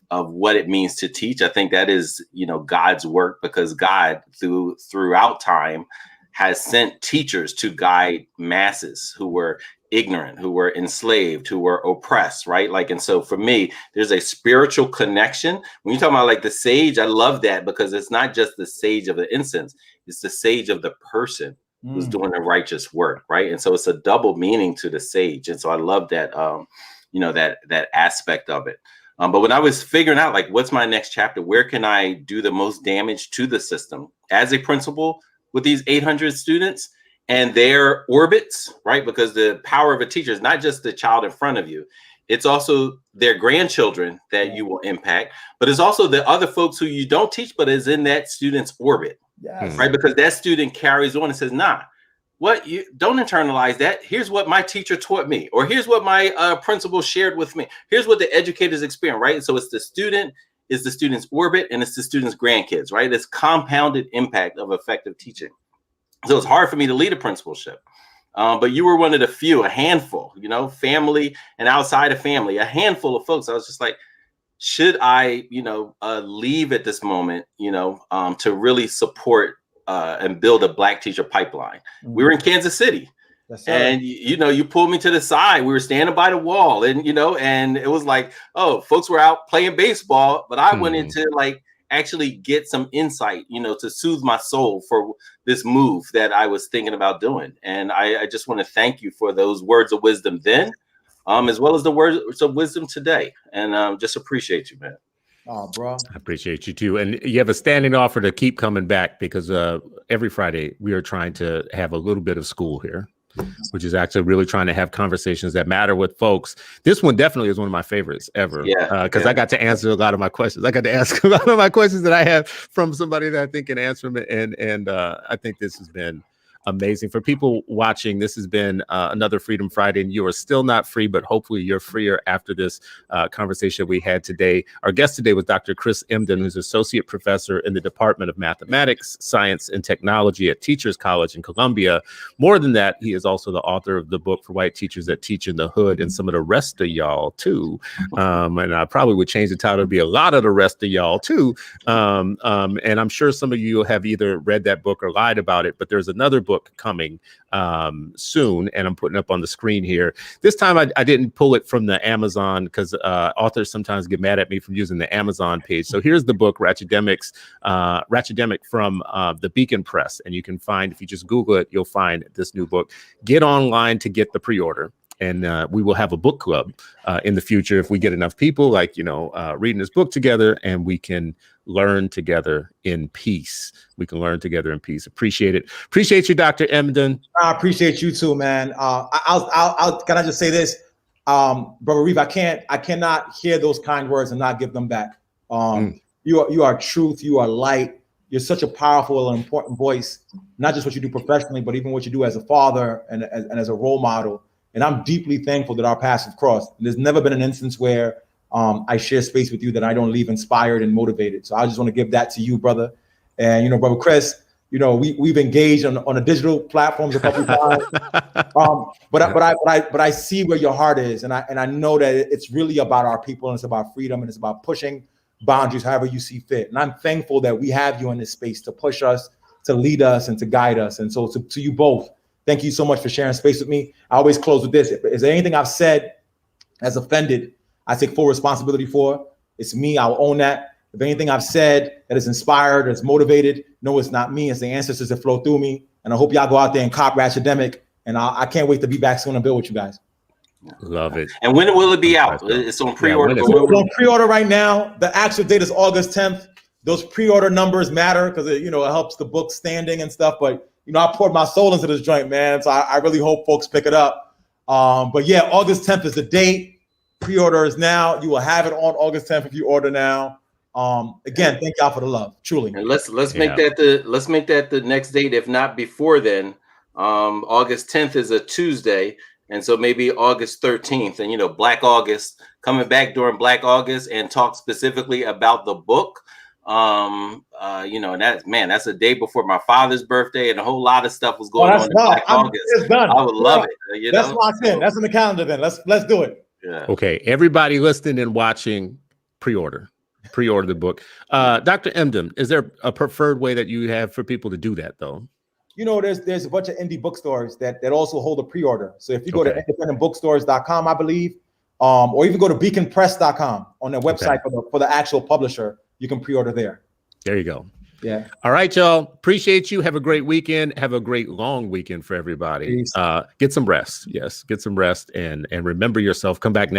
what it means to teach, I think that is, God's work, because God throughout time has sent teachers to guide masses who were ignorant, who were enslaved, who were oppressed, right? Like, and so for me, there's a spiritual connection. When you talk about like the sage, I love that because it's not just the sage of the incense, it's the sage of the person who's doing the righteous work, right? And so it's a double meaning to the sage. And so I love that, that aspect of it. But when I was figuring out like, what's my next chapter? Where can I do the most damage to the system as a principal with these 800 students and their orbits, right? Because the power of a teacher is not just the child in front of you. It's also their grandchildren that you will impact, but it's also the other folks who you don't teach, but is in that student's orbit, right? Because that student carries on and says, nah, what, you don't internalize that. Here's what my teacher taught me, or here's what my principal shared with me. Here's what the educators experience, right? And so it's the student, is the student's orbit, and it's the student's grandkids, right? It's compounded impact of effective teaching. So it's hard for me to lead a principalship. But you were one of the few, a handful, family and outside of family, a handful of folks. I was just like, should I, leave at this moment, to really support and build a Black teacher pipeline? We were in Kansas City. And, you pulled me to the side. We were standing by the wall and, and it was like, oh, folks were out playing baseball. But I went into like actually get some insight, to soothe my soul for this move that I was thinking about doing. And I just want to thank you for those words of wisdom then, as well as the words of wisdom today. And just appreciate you, man. Oh, bro. I appreciate you too. And you have a standing offer to keep coming back because every Friday we are trying to have a little bit of school here, which is actually really trying to have conversations that matter with folks. This one definitely is one of my favorites ever. Because I got to answer a lot of my questions. I got to ask a lot of my questions that I have from somebody that I think can answer them. And I think this has been amazing. For people watching, this has been another Freedom Friday, and you are still not free, but hopefully you're freer after this conversation we had today. Our guest today was Dr. Chris Emdin, who's Associate Professor in the Department of Mathematics, Science, and Technology at Teachers College in Columbia. More than that, he is also the author of the book for white teachers that teach in the hood and some of the rest of y'all too. And I probably would change the title to be a lot of the rest of y'all too. And I'm sure some of you have either read that book or lied about it, but there's another book coming soon, and I'm putting up on the screen here. This time I didn't pull it from the Amazon because authors sometimes get mad at me from using the Amazon page. So here's the book, Ratchetdemic from the Beacon Press, and you can find, if you just Google it, you'll find this new book. Get online to get the pre-order. And we will have a book club in the future if we get enough people, like, reading this book together, and we can learn together in peace. We can learn together in peace. Appreciate it. Appreciate you, Dr. Emdin. I appreciate you too, man. I'll can I just say this, Brother Reeve? I cannot hear those kind words and not give them back. You are truth. You are light. You're such a powerful and important voice, not just what you do professionally, but even what you do as a father and as a role model. And I'm deeply thankful that our paths have crossed. There's never been an instance where I share space with you that I don't leave inspired and motivated. So I just want to give that to you, brother. And, Brother Chris, we've engaged on a digital platforms a couple of times. But I see where your heart is. And I know that it's really about our people, and it's about freedom, and it's about pushing boundaries however you see fit. And I'm thankful that we have you in this space to push us, to lead us, and to guide us. And so to you both, thank you so much for sharing space with me. I always close with this. If there's anything I've said has offended, I take full responsibility for. It's me. I'll own that. If anything I've said that is inspired, that's motivated, no, it's not me. It's the ancestors that flow through me. And I hope y'all go out there and cop Ratchetdemic. And I can't wait to be back soon and build with you guys. Love it. And when will it be out? It's on pre-order. It's on pre-order right now. The actual date is August 10th. Those pre-order numbers matter because it helps the book standing and stuff. But I poured my soul into this joint, man. So I really hope folks pick it up. But yeah, August 10th is the date. Pre-order is now. You will have it on August 10th if you order now. Again, thank y'all for the love, truly. And let's make that the next date, if not before then. August 10th is a Tuesday, and so maybe August 13th. And Black August, coming back during Black August and talk specifically about the book. And that's a day before my father's birthday, and a whole lot of stuff was going on in Black August. It's done. I would love it. That's locked in. That's in the calendar. Then let's do it. Yeah. Okay, everybody listening and watching, pre-order the book. Dr. Emdin, is there a preferred way that you have for people to do that, though? you know, there's a bunch of indie bookstores that also hold a pre-order. So if you go to independentbookstores.com, I believe, or even go to beaconpress.com on their website for the actual publisher, you can pre-order there. There you go. Yeah. All right, y'all. Appreciate you. Have a great weekend. Have a great long weekend for everybody. Get some rest. Yes, get some rest and remember yourself. Come back next